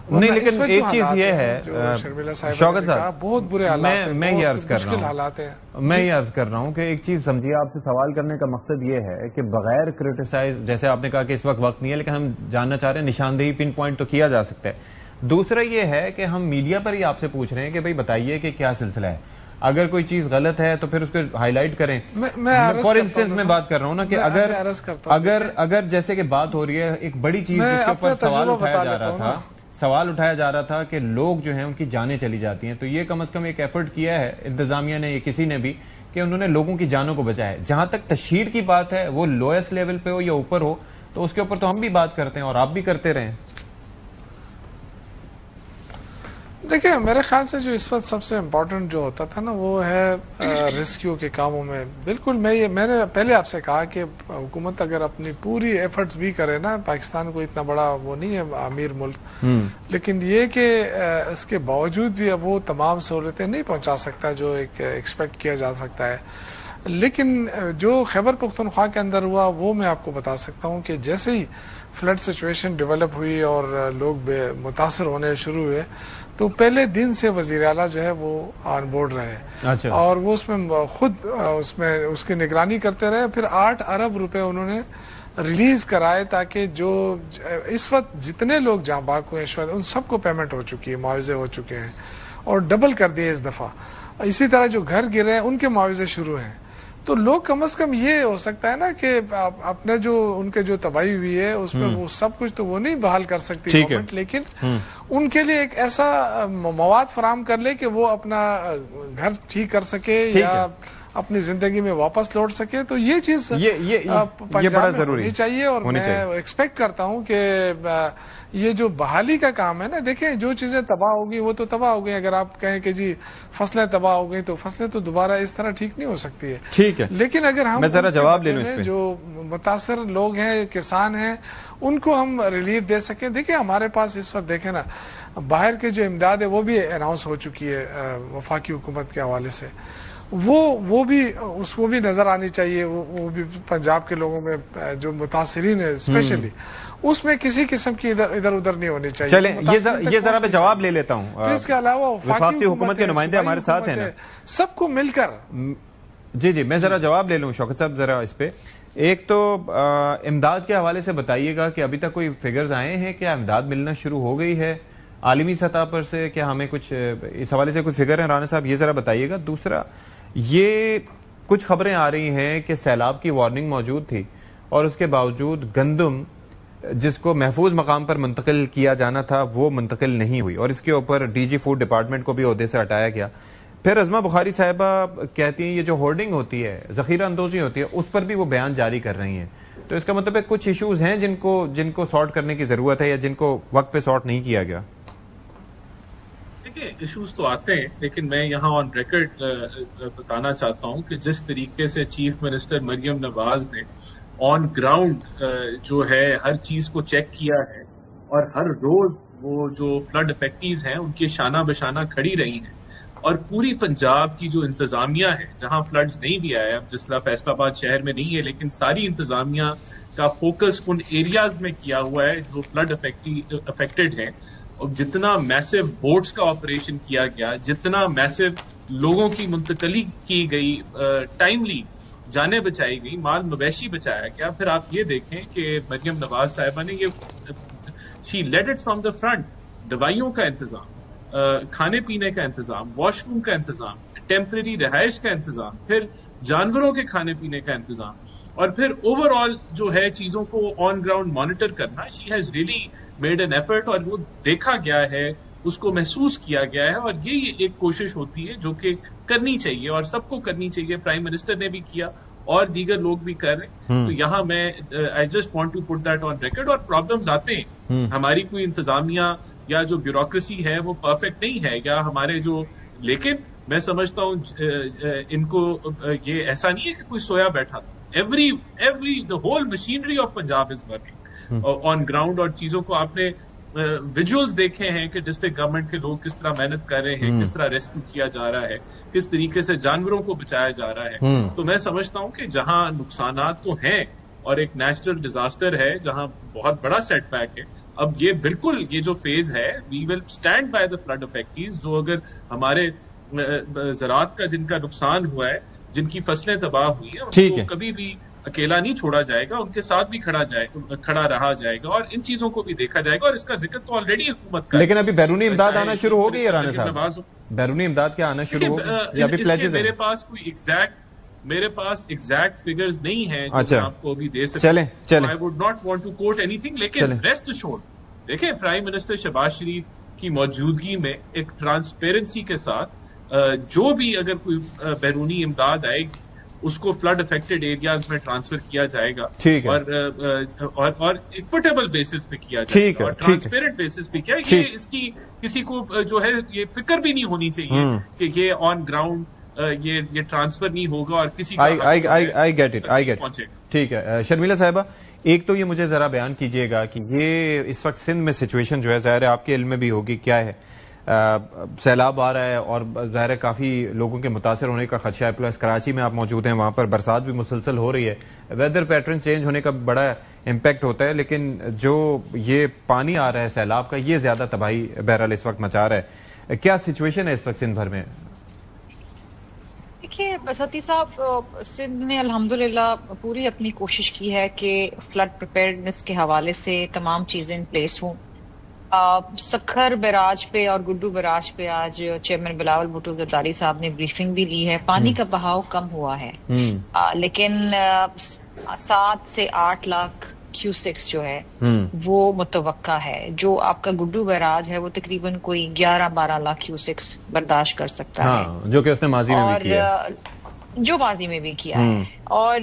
نہیں, لیکن ایک چیز یہ ہے شوکت صاحب, بہت برے حالات, میں یہ عرض کر رہا ہوں, میں یہ عرض کر رہا ہوں کہ ایک چیز سمجھیے, آپ سے سوال کرنے کا مقصد یہ ہے کہ بغیر کرٹیسائز, جیسے آپ نے کہا کہ اس وقت نہیں ہے, لیکن ہم جاننا چاہ رہے ہیں, نشاندہی پن پوائنٹ تو کیا جا سکتا ہے. دوسرا یہ ہے کہ ہم میڈیا پر ہی آپ سے پوچھ رہے ہیں کہ بھئی بتائیے کہ کیا سلسلہ ہے, اگر کوئی چیز غلط ہے تو پھر اس کو ہائی لائٹ کریں. فار انسٹنس میں بات کر رہا ہوں نا کہ اگر جیسے کہ بات ہو رہی ہے, ایک بڑی چیز جس کے اوپر سوال اٹھایا جا رہا تھا کہ لوگ جو ہیں ان کی جانیں چلی جاتی ہیں, تو یہ کم از کم ایک ایفرٹ کیا ہے انتظامیہ نے یا کسی نے بھی کہ انہوں نے لوگوں کی جانوں کو بچایا ہے. جہاں تک تشہیر کی بات ہے, وہ لوئسٹ لیول پہ ہو یا اوپر ہو, تو اس کے اوپر تو ہم بھی بات کرتے ہیں اور آپ بھی کرتے رہے. دیکھیں میرے خیال سے جو اس وقت سب سے امپورٹنٹ جو ہوتا تھا نا, وہ ہے ریسکیو کے کاموں میں. بالکل میں نے پہلے آپ سے کہا کہ حکومت اگر اپنی پوری ایفرٹس بھی کرے نا, پاکستان کو اتنا بڑا وہ نہیں ہے امیر ملک, لیکن یہ کہ اس کے باوجود بھی اب وہ تمام سہولتیں نہیں پہنچا سکتا جو ایک ایکسپیکٹ کیا جا سکتا ہے. لیکن جو خیبر پختونخوا کے اندر ہوا وہ میں آپ کو بتا سکتا ہوں کہ جیسے ہی فلڈ سچویشن ڈیولپ ہوئی اور لوگ متاثر ہونے شروع ہوئے, تو پہلے دن سے وزیر اعلیٰ جو ہے وہ آن بورڈ رہے, اور وہ اس میں خود اس کی نگرانی کرتے رہے. پھر 8 ارب روپے انہوں نے ریلیز کرائے تاکہ جو اس وقت جتنے لوگ جہاں باغ ہوئے ان سب کو پیمنٹ ہو چکی ہے, معاوضے ہو چکے ہیں, اور ڈبل کر دیے اس دفعہ. اسی طرح جو گھر گرے ہیں ان کے معاوضے شروع ہیں. تو لوگ کم از کم یہ ہو سکتا ہے نا کہ اپنے جو ان کے جو تباہی ہوئی ہے اس میں وہ سب کچھ تو وہ نہیں بحال کر سکتی گورنمنٹ, لیکن ان کے لیے ایک ایسا مواد فراہم کر لے کہ وہ اپنا گھر ٹھیک کر سکے یا اپنی زندگی میں واپس لوٹ سکے. تو یہ چیز بڑا ضروری ہونی چاہیے, اور میں ایکسپیکٹ کرتا ہوں کہ یہ جو بحالی کا کام ہے نا, دیکھیں جو چیزیں تباہ ہوگی وہ تو تباہ ہو گئی. اگر آپ کہیں کہ جی فصلیں تباہ ہو گئی تو فصلیں تو دوبارہ اس طرح ٹھیک نہیں ہو سکتی ہے. ٹھیک ہے, لیکن اگر ہم جواب لے لوں اس پہ, جو متاثر لوگ ہیں, کسان ہیں, ان کو ہم ریلیف دے سکیں. دیکھیں ہمارے پاس اس وقت دیکھیں نا, باہر کے جو امداد ہے وہ بھی اناؤنس ہو چکی ہے وفاقی حکومت کے حوالے سے، وہ بھی نظر آنی چاہیے، وہ بھی پنجاب کے لوگوں میں جو متاثرین ہیں اسپیشلی، اس میں کسی قسم کی ادھر ادھر نہیں ہونی چاہیے۔ چلیں یہ ذرا میں جواب لے لیتا ہوں۔ اس کے علاوہ وفاقی حکومت کے نمائندے ہمارے ساتھ ہیں نا، سب کو مل کر۔ جی میں ذرا جواب لے لوں شوکت صاحب ذرا اس پہ۔ ایک تو امداد کے حوالے سے بتائیے گا کہ ابھی تک کوئی فگرز آئے ہیں، کیا امداد ملنا شروع ہو گئی ہے عالمی سطح پر سے؟ کیا ہمیں کچھ اس حوالے سے کوئی فگر ہے رانا صاحب؟ یہ ذرا بتائیے گا۔ دوسرا، یہ کچھ خبریں آ رہی ہیں کہ سیلاب کی وارننگ موجود تھی اور اس کے باوجود گندم جس کو محفوظ مقام پر منتقل کیا جانا تھا وہ منتقل نہیں ہوئی، اور اس کے اوپر ڈی جی فوڈ ڈپارٹمنٹ کو بھی عہدے سے ہٹایا گیا۔ پھر عظمہ بخاری صاحبہ کہتی ہیں یہ جو ہورڈنگ ہوتی ہے، ذخیرہ اندوزی ہوتی ہے، اس پر بھی وہ بیان جاری کر رہی ہیں، تو اس کا مطلب ہے کچھ ایشوز ہیں جن کو سارٹ کرنے کی ضرورت ہے یا جن کو وقت پہ سارٹ نہیں کیا گیا۔ دیکھیں ایشوز تو آتے ہیں، لیکن میں یہاں آن ریکارڈ بتانا چاہتا ہوں کہ جس طریقے سے چیف منسٹر مریم نواز نے آن گراؤنڈ جو ہے ہر چیز کو چیک کیا ہے، اور ہر روز وہ جو فلڈ افیکٹیز ہیں ان کے شانہ بشانہ کھڑی رہی ہیں، اور پوری پنجاب کی جو انتظامیہ ہے جہاں فلڈز نہیں بھی آیا، جس طرح فیصل آباد شہر میں نہیں ہے، لیکن ساری انتظامیہ کا فوکس ان ایریاز میں کیا ہوا ہے جو فلڈ افیکٹڈ ہیں، اور جتنا میسو بوٹس کا آپریشن کیا گیا، جتنا میسو لوگوں کی منتقلی کی گئی، ٹائملی جانیں بچائی گئی، مال مویشی بچایا گیا۔ پھر آپ یہ دیکھیں کہ مریم نواز صاحبہ نے یہ she led it from the front, دوائیوں کا انتظام، کھانے پینے کا انتظام، واش روم کا انتظام، ٹیمپرری رہائش کا انتظام، پھر جانوروں کے کھانے پینے کا انتظام، اور پھر اوور آل جو ہے چیزوں کو آن گراؤنڈ مانیٹر کرنا۔ She has really made an effort, اور وہ دیکھا گیا ہے، اس کو محسوس کیا گیا ہے، اور یہ ایک کوشش ہوتی ہے جو کہ کرنی چاہیے اور سب کو کرنی چاہیے۔ پرائم منسٹر نے بھی کیا اور دیگر لوگ بھی کر رہے ہیں، تو یہاں میں I just want to put that on record. اور پرابلمز آتے ہیں، ہماری کوئی انتظامیہ یا جو بیوروکریسی ہے وہ پرفیکٹ نہیں ہے، یا ہمارے جو، لیکن میں سمجھتا ہوں ان کو یہ ایسا نہیں ہے کہ کوئی سویا بیٹھا تھا۔ Every the whole machinery of Punjab is working on ground، اور چیزوں کو آپ نے ویژولز دیکھے ہیں کہ ڈسٹرکٹ گورنمنٹ کے لوگ کس طرح محنت کر رہے ہیں، کس طرح ریسکیو کیا جا رہا ہے، کس طریقے سے جانوروں کو بچایا جا رہا ہے۔ تو میں سمجھتا ہوں کہ جہاں نقصانات تو ہیں اور ایک نیچرل ڈیزاسٹر ہے جہاں بہت بڑا سیٹ بیک ہے، اب یہ بالکل یہ جو فیز ہے، we will stand by the flood affectees, جو اگر ہمارے زراعت کا جن کا نقصان ہوا ہے، جن کی فصلیں تباہ ہوئی ہیں، ان کو کبھی بھی اکیلا نہیں چھوڑا جائے گا، ان کے ساتھ بھی کھڑا رہا جائے گا، اور ان چیزوں کو بھی دیکھا جائے گا، اور اس کا ذکر تو آلریڈی حکومت کا۔ لیکن ابھی بیرونی امداد آنا شروع ہو گئی ہے رانا صاحب، بیرونی امداد کیا آنا شروع ہو گئی یا ابھی پلیجز ہیں؟ میرے پاس ایگزیکٹ فگرز نہیں ہیں جو میں آپ کو ابھی دے سکتا ہوں۔ چلیں I would not want to quote anything، لیکن ریسٹ assured دیکھیں پرائم منسٹر شہباز شریف کی موجودگی میں ایک ٹرانسپیرنسی کے ساتھ جو بھی اگر کوئی بیرونی امداد آئے گی اس کو فلڈ افیکٹڈ ایریاز میں ٹرانسفر کیا جائے گا، اور اکوٹیبل بیسس پہ کیا جائے گا، اور ٹرانسپیرنٹ بیسس پہ کیا۔ یہ اس کی کسی کو جو ہے یہ فکر بھی نہیں ہونی چاہیے کہ یہ آن گراؤنڈ یہ ٹرانسفر نہیں ہوگا اور کسی آئی گیٹ اٹ۔ ٹھیک ہے شرمیلا صاحبہ، ایک تو یہ مجھے ذرا بیان کیجئے گا کہ یہ اس وقت سندھ میں سچویشن جو ہے ظاہر ہے آپ کے علم میں بھی ہوگی کیا ہے، سیلاب آ رہا ہے اور ظاہر ہے کافی لوگوں کے متاثر ہونے کا خدشہ ہے، پلس کراچی میں آپ موجود ہیں، وہاں پر برسات بھی مسلسل ہو رہی ہے، ویدر پیٹرن چینج ہونے کا بڑا امپیکٹ ہوتا ہے، لیکن جو یہ پانی آ رہا ہے سیلاب کا یہ زیادہ تباہی بہرحال اس وقت مچا رہا ہے۔ کیا سچویشن ہے اس وقت سندھ بھر میں؟ دیکھیے ستی صاحب، سندھ نے الحمدللہ پوری اپنی کوشش کی ہے کہ فلڈ پریپیئرڈنس کے حوالے سے تمام چیزیں ان پلیس ہوں۔ سکھر بیراج پہ اور گڈو بیراج پہ آج چیئرمین بلاول بھٹو زرداری صاحب نے بریفنگ بھی لی ہے۔ پانی کا بہاؤ کم ہوا ہے، لیکن 7 سے 8 لاکھ کیوسیکس جو ہے وہ متوقع ہے۔ جو آپ کا گڈو بیراج ہے وہ تقریباً کوئی 11-12 لاکھ کیوسیکس برداشت کر سکتا ہے، جو کہ اس نے ماضی میں بھی کیا ہے، جو ماضی میں بھی کیا ہے۔ اور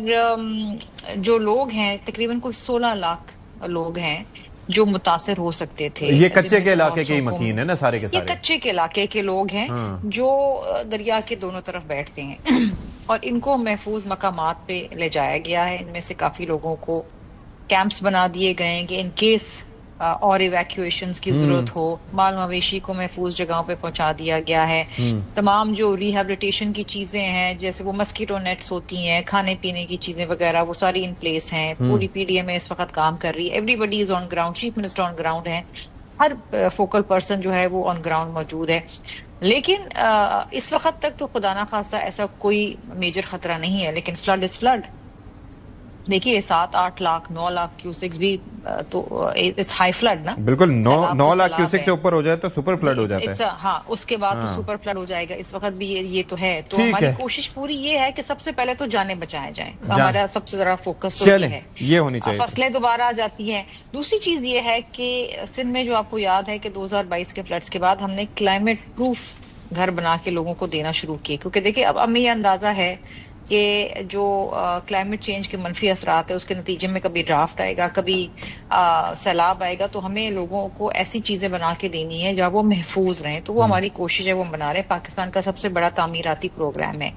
جو لوگ ہیں تقریباً کوئی 16 لاکھ لوگ ہیں جو متاثر ہو سکتے تھے۔ یہ کچے کے علاقے کے ہی مکین ہے نا سارے کے سارے، یہ کچے کے علاقے کے لوگ ہیں جو دریا کے دونوں طرف بیٹھتے ہیں، اور ان کو محفوظ مقامات پہ لے جایا گیا ہے۔ ان میں سے کافی لوگوں کو کیمپس بنا دیے گئے ہیں کہ ان کیس اور ایویکویشنز کی ضرورت ہو، مال مویشی کو محفوظ جگہوں پہ پہنچا دیا گیا ہے. تمام جو ریہیبلیٹیشن کی چیزیں ہیں جیسے وہ مسکیٹو نیٹس ہوتی ہیں، کھانے پینے کی چیزیں وغیرہ، وہ ساری ان پلیس ہیں. پوری پی ڈی ایم اے اس وقت کام کر رہی ہے. Everybody is on ground, chief minister on ground ہے، ہر فوکل پرسن جو ہے وہ آن گراؤنڈ موجود ہے. لیکن اس وقت تک تو خدا نہ خواستہ ایسا کوئی میجر خطرہ نہیں ہے. لیکن فلڈ از فلڈ. دیکھیے 7-8 لاکھ 9 لاکھ کیوسکس بھی تو اس ہائی فلڈ نا، بالکل 9 لاکھ کیوسک سے اوپر ہو جائے تو سپر فلڈ ہو جاتا ہے. ہاں اس کے بعد تو سپر فلڈ ہو جائے گا. اس وقت بھی یہ تو ہے. تو ہماری کوشش پوری یہ ہے کہ سب سے پہلے تو جانیں بچائے جائیں. ہمارا سب سے ذرا فوکس تو یہ ہونی چاہیے. فصلیں دوبارہ آ جاتی ہیں. دوسری چیز یہ ہے کہ سندھ میں جو آپ کو یاد ہے کہ 2022 کے فلڈز کے بعد ہم نے کلائمیٹ پروف گھر بنا کے لوگوں کو دینا شروع کیے. کیونکہ دیکھیں اب ہمیں یہ اندازہ ہے کہ جو کلائمیٹ چینج کے منفی اثرات ہیں اس کے نتیجے میں کبھی ڈرافٹ آئے گا، کبھی سیلاب آئے گا. تو ہمیں لوگوں کو ایسی چیزیں بنا کے دینی ہے جہاں وہ محفوظ رہیں. تو وہ ہماری کوشش ہے، وہ بنا رہے ہیں. پاکستان کا سب سے بڑا تعمیراتی پروگرام ہے.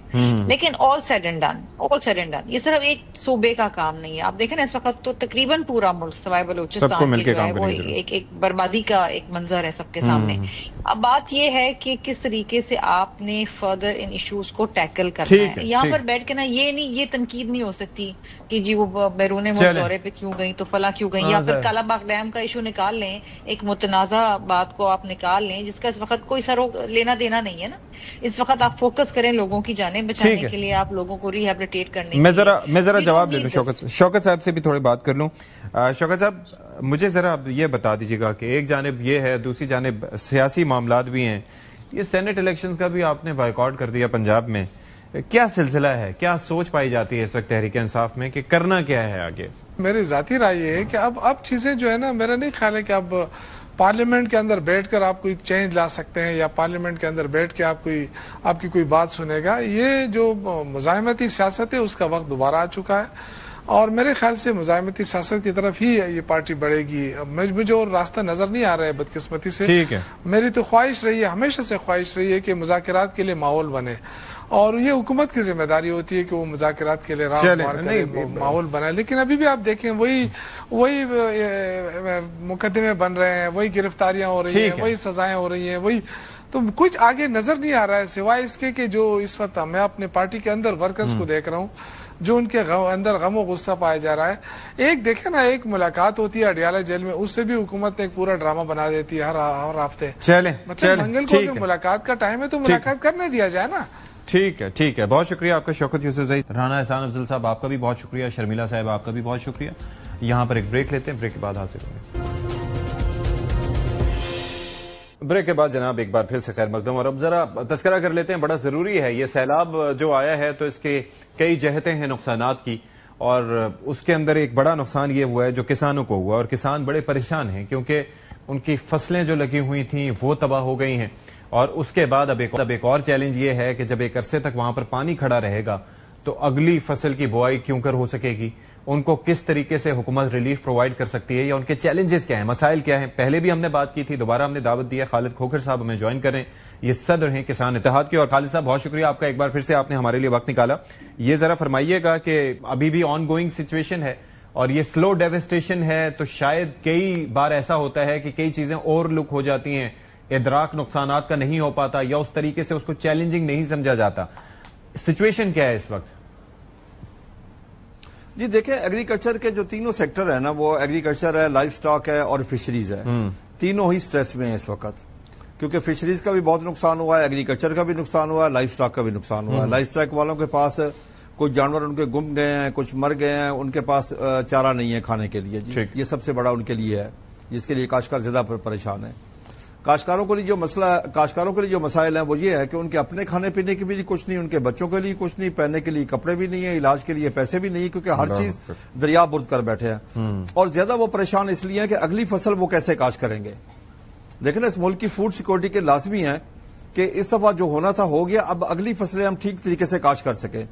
لیکن آل سیڈ اینڈ ڈن یہ صرف ایک صوبے کا کام نہیں ہے. آپ دیکھیں نا اس وقت تو تقریباً پورا ملک سوائے بلوچستان کے جو ہے وہ ایک بربادی کا ایک منظر ہے سب کے سامنے. اب بات یہ ہے کہ کس طریقے سے آپ نے فردر ان ایشوز کو ٹیکل کرنا ہے. یہاں پر بیٹھ کے نا یہ تنقید نہیں ہو سکتی کہ جی وہ بیرون ملک دورے پہ کیوں گئی تو فلاں کیوں گئی، یا پھر کالا باغ ڈیم کا ایشو نکال لیں، ایک متنازع بات کو آپ نکال لیں جس کا اس وقت کوئی لینا دینا نہیں ہے نا. اس وقت آپ فوکس کریں لوگوں کی جانیں بچانے کے لیے، آپ لوگوں کو ریہیبلیٹیٹ کرنے. میں ذرا جواب لے لوں شوکت صاحب سے بھی تھوڑی بات کر لوں. شوکت صاحب مجھے ذرا یہ بتا دیجیے گا کہ ایک جانب یہ ہے، دوسری جانب سیاسی معاملات بھی ہیں. یہ سینٹ الیکشنز کا بھی آپ نے بائیکاٹ کر دیا پنجاب میں. کیا سلسلہ ہے، کیا سوچ پائی جاتی ہے اس وقت تحریک انصاف میں کہ کرنا کیا ہے آگے؟ میری ذاتی رائے یہ ہے کہ اب چیزیں جو ہے نا، میرا نہیں خیال ہے کہ اب پارلیمنٹ کے اندر بیٹھ کر آپ کوئی چینج لا سکتے ہیں، یا پارلیمنٹ کے اندر بیٹھ کے آپ کی کوئی بات سنے گا. یہ جو مزاحمتی سیاست ہے اس کا وقت دوبارہ آ چکا ہے، اور میرے خیال سے مزاحمتی سیاست کی طرف ہی یہ پارٹی بڑھے گی. مجھے اور راستہ نظر نہیں آ رہا ہے بدقسمتی سے. میری تو خواہش رہی ہے، ہمیشہ سے خواہش رہی ہے کہ مذاکرات کے لیے ماحول بنے، اور یہ حکومت کی ذمہ داری ہوتی ہے کہ وہ مذاکرات کے لیے ماحول بنائے. لیکن ابھی بھی آپ دیکھیں وہی مقدمے بن رہے ہیں، وہی گرفتاریاں ہو رہی ہیں، وہی سزائیں ہو رہی ہیں، وہی. تو کچھ آگے نظر نہیں آ رہا ہے سوائے اس کے کہ جو اس وقت میں اپنے پارٹی کے اندر ورکرز کو دیکھ رہا ہوں جو ان کے اندر غم و غصہ پایا جا رہا ہے. ایک دیکھیں نا، ایک ملاقات ہوتی ہے اڈیالہ جیل میں، اس سے بھی حکومت ایک پورا ڈرامہ بنا دیتی ہے ہر ہفتے. مطلب منگل کو ملاقات کا ٹائم ہے تو ملاقات کرنے دیا جائے نا. ٹھیک ہے. بہت شکریہ آپ کا شوکت یوسف زئی. رانا احسان افضل صاحب آپ کا بھی بہت شکریہ. شرمیلا صاحب آپ کا بھی بہت شکریہ. یہاں پر ایک بریک لیتے ہیں، بریک کے بعد حاصل ہوں گے. بریک کے بعد جناب ایک بار پھر سے خیر مقدم. اور اب ذرا تذکرہ کر لیتے ہیں، بڑا ضروری ہے. یہ سیلاب جو آیا ہے تو اس کے کئی جہتیں ہیں نقصانات کی، اور اس کے اندر ایک بڑا نقصان یہ ہوا ہے جو کسانوں کو ہوا، اور کسان بڑے پریشان ہیں کیونکہ ان کی فصلیں جو لگی ہوئی تھیں وہ تباہ ہو گئی ہیں. اور اس کے بعد اب ایک اور چیلنج یہ ہے کہ جب ایک عرصے تک وہاں پر پانی کھڑا رہے گا تو اگلی فصل کی بوائی کیوں کر ہو سکے گی، ان کو کس طریقے سے حکومت ریلیف پرووائڈ کر سکتی ہے، یا ان کے چیلنجز کیا ہیں، مسائل کیا ہیں. پہلے بھی ہم نے بات کی تھی، دوبارہ ہم نے دعوت دی ہے. خالد کھوکھر صاحب ہمیں جوائن کر رہے ہیں، یہ صدر ہیں کسان اتحاد کے. اور خالد صاحب بہت شکریہ آپ کا، ایک بار پھر سے آپ نے ہمارے لیے وقت نکالا. یہ ذرا فرمائیے گا کہ ابھی بھی آن گوئنگ سچویشن ہے اور یہ سلو ڈیوسٹیشن ہے، تو شاید کئی بار ایسا ہوتا ہے کہ کئی چیزیں اوور لک ہو جاتی ہیں، ادراک نقصانات کا نہیں ہو پاتا، یا اس طریقے سے اس کو چیلنجنگ نہیں سمجھا جاتا. سچویشن کیا ہے اس وقت؟ جی دیکھیں، ایگریکلچر کے جو تینوں سیکٹر ہیں نا، وہ ایگریکلچر ہے، لائف سٹاک ہے اور فشریز ہے. تینوں ہی سٹریس میں ہیں اس وقت، کیونکہ فشریز کا بھی بہت نقصان ہوا ہے، ایگریکلچر کا بھی نقصان ہوا ہے، لائف سٹاک کا بھی نقصان ہوا ہے. لائف سٹاک والوں کے پاس کچھ جانور ان کے گم گئے ہیں، کچھ مر گئے ہیں، ان کے پاس چارہ نہیں ہے کھانے کے لیے. جی یہ سب سے بڑا ان کے لیے ہے، جس کے لیے کاشتکار زیادہ پریشان ہے. کاشتکاروں کے لیے جو مسائل ہیں وہ یہ ہے کہ ان کے اپنے کھانے پینے کے بھی کچھ نہیں، ان کے بچوں کے لیے کچھ نہیں، پہننے کے لیے کپڑے بھی نہیں ہیں، علاج کے لیے پیسے بھی نہیں، کیونکہ ہر چیز دریا برد کر بیٹھے ہیں. اور زیادہ وہ پریشان اس لیے ہیں کہ اگلی فصل وہ کیسے کاشت کریں گے. دیکھیں نا، اس ملک کی فوڈ سیکورٹی کے لازمی ہیں کہ اس دفعہ جو ہونا تھا ہو گیا، اب اگلی فصلیں ہم ٹھیک طریقے سے کاشت کر سکیں.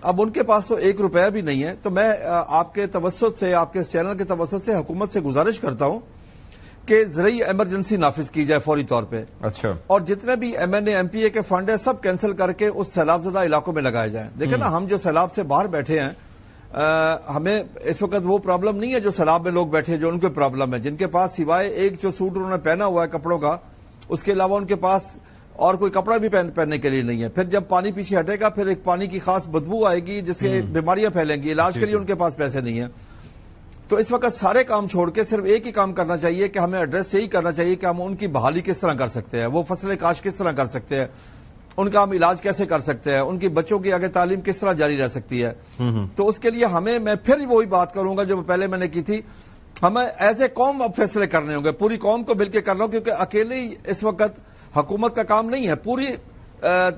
اب ان کے پاس تو 1 روپیہ بھی نہیں ہے. تو میں آپ کے توسط سے، آپ کے اس چینل کے توسط سے حکومت سے گزارش کرتا ہوں کہ زرعی ایمرجنسی نافذ کی جائے فوری طور پہ. اچھا. اور جتنے بھی MNA MP A کے فنڈ ہیں سب کینسل کر کے اس سیلاب زدہ علاقوں میں لگائے جائیں. دیکھیں نا، ہم جو سیلاب سے باہر بیٹھے ہیں ہمیں اس وقت وہ پرابلم نہیں ہے جو سیلاب میں لوگ بیٹھے جو ان کو پرابلم ہے، جن کے پاس سوائے ایک جو سوٹ انہوں نے پہنا ہوا ہے کپڑوں کا، اس کے علاوہ ان کے پاس اور کوئی کپڑا بھی پہننے کے لیے نہیں ہے. پھر جب پانی پیچھے ہٹے گا پھر ایک پانی کی خاص بدبو آئے گی جس سے بیماریاں پھیلیں گی، علاج کے لیے ان کے پاس پیسے نہیں ہیں. تو اس وقت سارے کام چھوڑ کے صرف ایک ہی کام کرنا چاہیے کہ ہمیں ایڈریس یہی کرنا چاہیے کہ ہم ان کی بحالی کس طرح کر سکتے ہیں، وہ فصلیں کاشت کس طرح کر سکتے ہیں، ان کا ہم علاج کیسے کر سکتے ہیں، ان کی بچوں کی آگے تعلیم کس طرح جاری رہ سکتی ہے. تو اس کے لیے ہمیں، میں پھر وہی بات کروں گا جو پہلے میں نے کی تھی، ہمیں ایز اے قوم اب فیصلے کرنے ہوں گے، پوری قوم کو مل کے کرنا ہوں، کیونکہ اکیلے ہی اس وقت حکومت کا کام نہیں ہے. پوری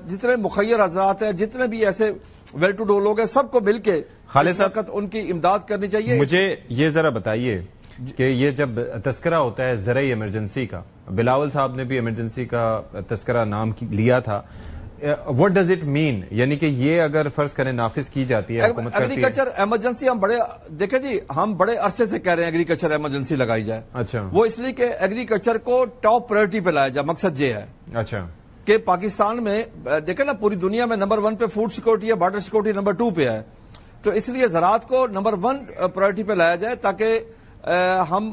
جتنے مخیر حضرات ہیں، جتنے بھی ایسے ویل ٹو ڈو لوگ ہیں، سب کو مل کے خالد اس وقت ان کی امداد کرنی چاہیے. مجھے یہ ذرا بتائیے کہ یہ جب تذکرہ ہوتا ہے زرعی ایمرجنسی کا، بلاول صاحب نے بھی ایمرجنسی کا تذکرہ نام لیا تھا، what does it mean؟ یعنی کہ یہ اگر فرض کریں نافذ کی جاتی ہے، حکومت کرتی ہے. ایگریکلچر ایمرجنسی ہم دیکھیں جی، ہم بڑے عرصے سے کہہ رہے ہیں ایگریکلچر ایمرجنسی لگائی جائے. اچھا. وہ اس لیے کہ ایگریکلچر کو ٹاپ پرائرٹی پہ لایا جائے. مقصد یہ ہے اچھا کہ پاکستان میں دیکھیں نا، پوری دنیا میں نمبر 1 پہ فوڈ سیکورٹی ہے، بارڈر سیکورٹی نمبر 2 پہ ہے. تو اس لیے زراعت کو نمبر 1 پرائرٹی پہ لایا جائے تاکہ ہم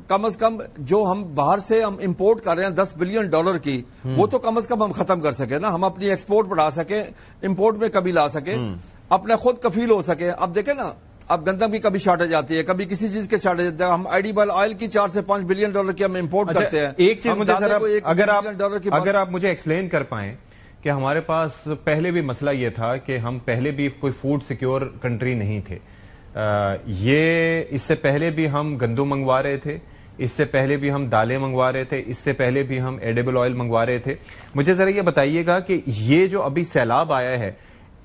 کم از کم جو ہم باہر سے ہم امپورٹ کر رہے ہیں $10 بلین کی، وہ تو کم از کم ہم ختم کر سکیں نا، ہم اپنی ایکسپورٹ بڑھا سکیں، امپورٹ میں کبھی لا سکیں، اپنے خود کفیل ہو سکیں. اب دیکھیں نا، اب گندم کی کبھی شارٹیج آتی ہے، کبھی کسی چیز کے شارٹیج آتے ہیں. ہم ایڈیبل آئل کی $4 سے $5 بلین کی ہم امپورٹ کرتے ہیں. ایک چیز مجھے اگر آپ مجھے ایکسپلین کر پائیں کہ ہمارے پاس پہلے بھی مسئلہ یہ تھا کہ ہم پہلے بھی کوئی فوڈ سیکیور کنٹری نہیں تھے. یہ اس سے پہلے بھی ہم گندم منگوا رہے تھے، اس سے پہلے بھی ہم دالیں منگوا رہے تھے، اس سے پہلے بھی ہم ایڈیبل آئل منگوا رہے تھے. مجھے ذرا یہ بتائیے گا کہ یہ جو ابھی سیلاب آیا ہے،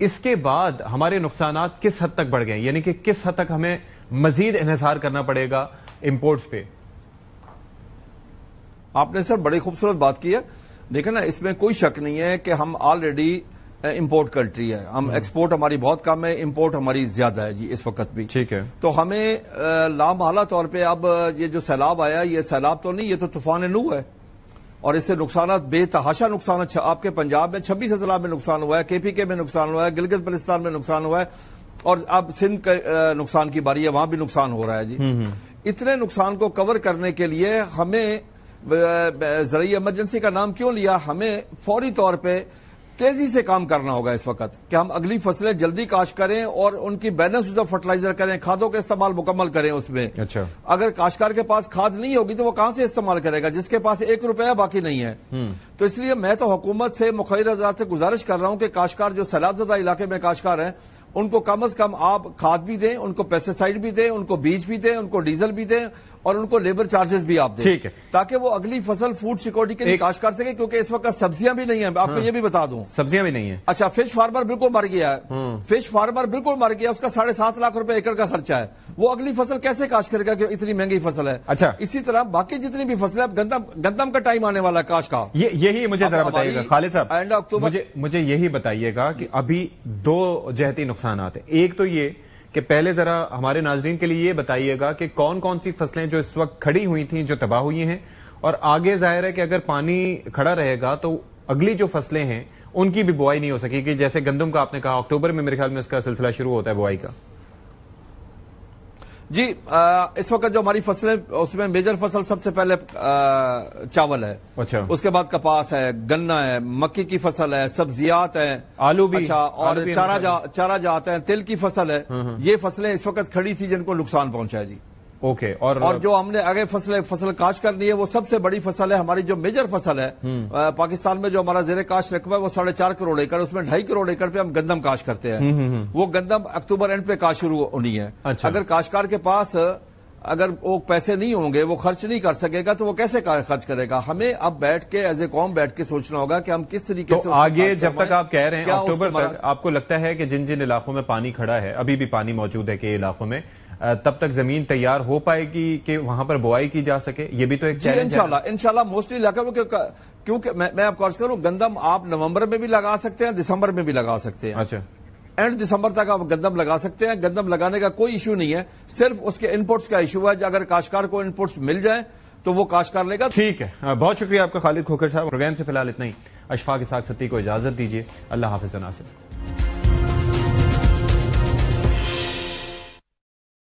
اس کے بعد ہمارے نقصانات کس حد تک بڑھ گئے، یعنی کہ کس حد تک ہمیں مزید انحصار کرنا پڑے گا امپورٹس پہ؟ آپ نے سر بڑی خوبصورت بات کی ہے. دیکھیں نا، اس میں کوئی شک نہیں ہے کہ ہم آلریڈی امپورٹ کنٹری ہے. ہم ایکسپورٹ ہماری بہت کم ہے، امپورٹ ہماری زیادہ ہے جی اس وقت بھی. ٹھیک ہے. تو ہمیں لامحالہ طور پہ اب یہ جو سیلاب آیا، یہ سیلاب تو نہیں، یہ تو طوفان نوح ہے، اور اس سے نقصانات بے تحاشا نقصانات. آپ کے پنجاب میں 26 اضلاع میں نقصان ہوا ہے، KPK میں نقصان ہوا ہے، گلگت بلتستان میں نقصان ہوا ہے، اور اب سندھ کا نقصان کی باری ہے، وہاں بھی نقصان ہو رہا ہے جی. اتنے نقصان کو کور کرنے کے لیے ہمیں زرعی ایمرجنسی کا نام کیوں لیا؟ ہمیں فوری طور پہ تیزی سے کام کرنا ہوگا اس وقت کہ ہم اگلی فصلیں جلدی کاشت کریں اور ان کی بیلنس یوز آف فرٹیلائزر کریں، کھادوں کا استعمال مکمل کریں اس میں. اچھا. اگر کاشتکار کے پاس کھاد نہیں ہوگی تو وہ کہاں سے استعمال کرے گا جس کے پاس $1 باقی نہیں ہے؟ تو اس لیے میں تو حکومت سے، مخیر حضرات سے گزارش کر رہا ہوں کہ کاشتکار جو سیلاب زدہ علاقے میں کاشتکار ہیں، ان کو کم از کم آپ کھاد بھی دیں، ان کو پیسٹیسائڈ بھی دیں، ان کو بیج بھی دیں، ان کو ڈیزل بھی دیں، اور ان کو لیبر چارجز بھی آپ دیں. ٹھیک ہے. تاکہ وہ اگلی فصل فوڈ سیکورٹی کے لیے کاشت کر سکے، کیونکہ اس وقت سبزیاں بھی نہیں ہیں. آپ کو یہ بھی بتا دوں، سبزیاں بھی نہیں ہیں. اچھا، فش فارمر بالکل مر گیا ہے. فش فارمر بالکل مر گیا، اس کا $7.5 لاکھ ایکڑ کا خرچہ ہے. وہ اگلی فصل کیسے کاشت کرے گا کہ اتنی مہنگی فصل ہے؟ اچھا. اسی طرح باقی جتنی بھی فصلیں، اب گندم کا ٹائم آنے والا ہے کاشت کا. یہی مجھے ذرا بتائیے گا خالد صاحب، اینڈ اکتوبر. مجھے یہی بتائیے گا کہ ابھی 2 جہتی نقصانات ہیں. ایک تو یہ کہ پہلے ذرا ہمارے ناظرین کے لیے یہ بتائیے گا کہ کون کون سی فصلیں جو اس وقت کھڑی ہوئی تھیں جو تباہ ہوئی ہیں، اور آگے ظاہر ہے کہ اگر پانی کھڑا رہے گا تو اگلی جو فصلیں ہیں ان کی بھی بوائی نہیں ہو سکے گی. جیسے گندم کا آپ نے کہا اکتوبر میں میرے خیال میں اس کا سلسلہ شروع ہوتا ہے بوائی کا. جی، اس وقت جو ہماری فصلیں، اس میں میجر فصل سب سے پہلے چاول ہے. اچھا. اس کے بعد کپاس ہے، گنا ہے، مکی کی فصل ہے، سبزیات ہیں، آلو بھی. اچھا، اور چارہ جات ہے، تل کی فصل ہے. یہ فصلیں اس وقت کھڑی تھی جن کو نقصان پہنچا ہے جی. اوکے. اور جو ہم نے آگے فصل کاشت کرنی ہے، وہ سب سے بڑی فصل ہے ہماری جو میجر فصل ہے. پاکستان میں جو ہمارا زیر کاشت رقبہ ہے وہ 4.5 کروڑ ایکڑ، اس میں 2.5 کروڑ ایکڑ پہ ہم گندم کاشت کرتے ہیں. وہ گندم اکتوبر اینڈ پہ کاشت شروع ہونی ہے. اگر کاشتکار کے پاس اگر وہ پیسے نہیں ہوں گے، وہ خرچ نہیں کر سکے گا، تو وہ کیسے خرچ کرے گا؟ ہمیں اب بیٹھ کے ایز اے قوم بیٹھ کے سوچنا ہوگا کہ ہم کس طریقے سے آگے جب تک آپ کہہ رہے ہیں اکتوبر تک، آپ کو لگتا ہے کہ جن علاقوں میں پانی کھڑا ہے، ابھی بھی پانی موجود ہے کہ علاقوں میں، تب تک زمین تیار ہو پائے گی کہ وہاں پر بوائی کی جا سکے؟ یہ بھی تو ایک چیلنج ہے. انشاءاللہ موسٹلی علاقہ میں، کیونکہ میں آپ کو عرض کروں، گندم آپ نومبر میں بھی لگا سکتے ہیں، دسمبر میں بھی لگا سکتے ہیں. اچھا. اینڈ دسمبر تک آپ گندم لگا سکتے ہیں. گندم لگانے کا کوئی ایشو نہیں ہے، صرف اس کے انپوٹس کا ایشو ہے. اگر کاشتکار کو انپوٹس مل جائیں تو وہ کاشت کر لے گا. ٹھیک ہے. بہت شکریہ آپ کا خالد کھوکھر صاحب. پروگرام سے فی الحال اتنا ہی. اشفاق اسحاق ستی کو اجازت دیجیے. اللہ حافظ. ناصر.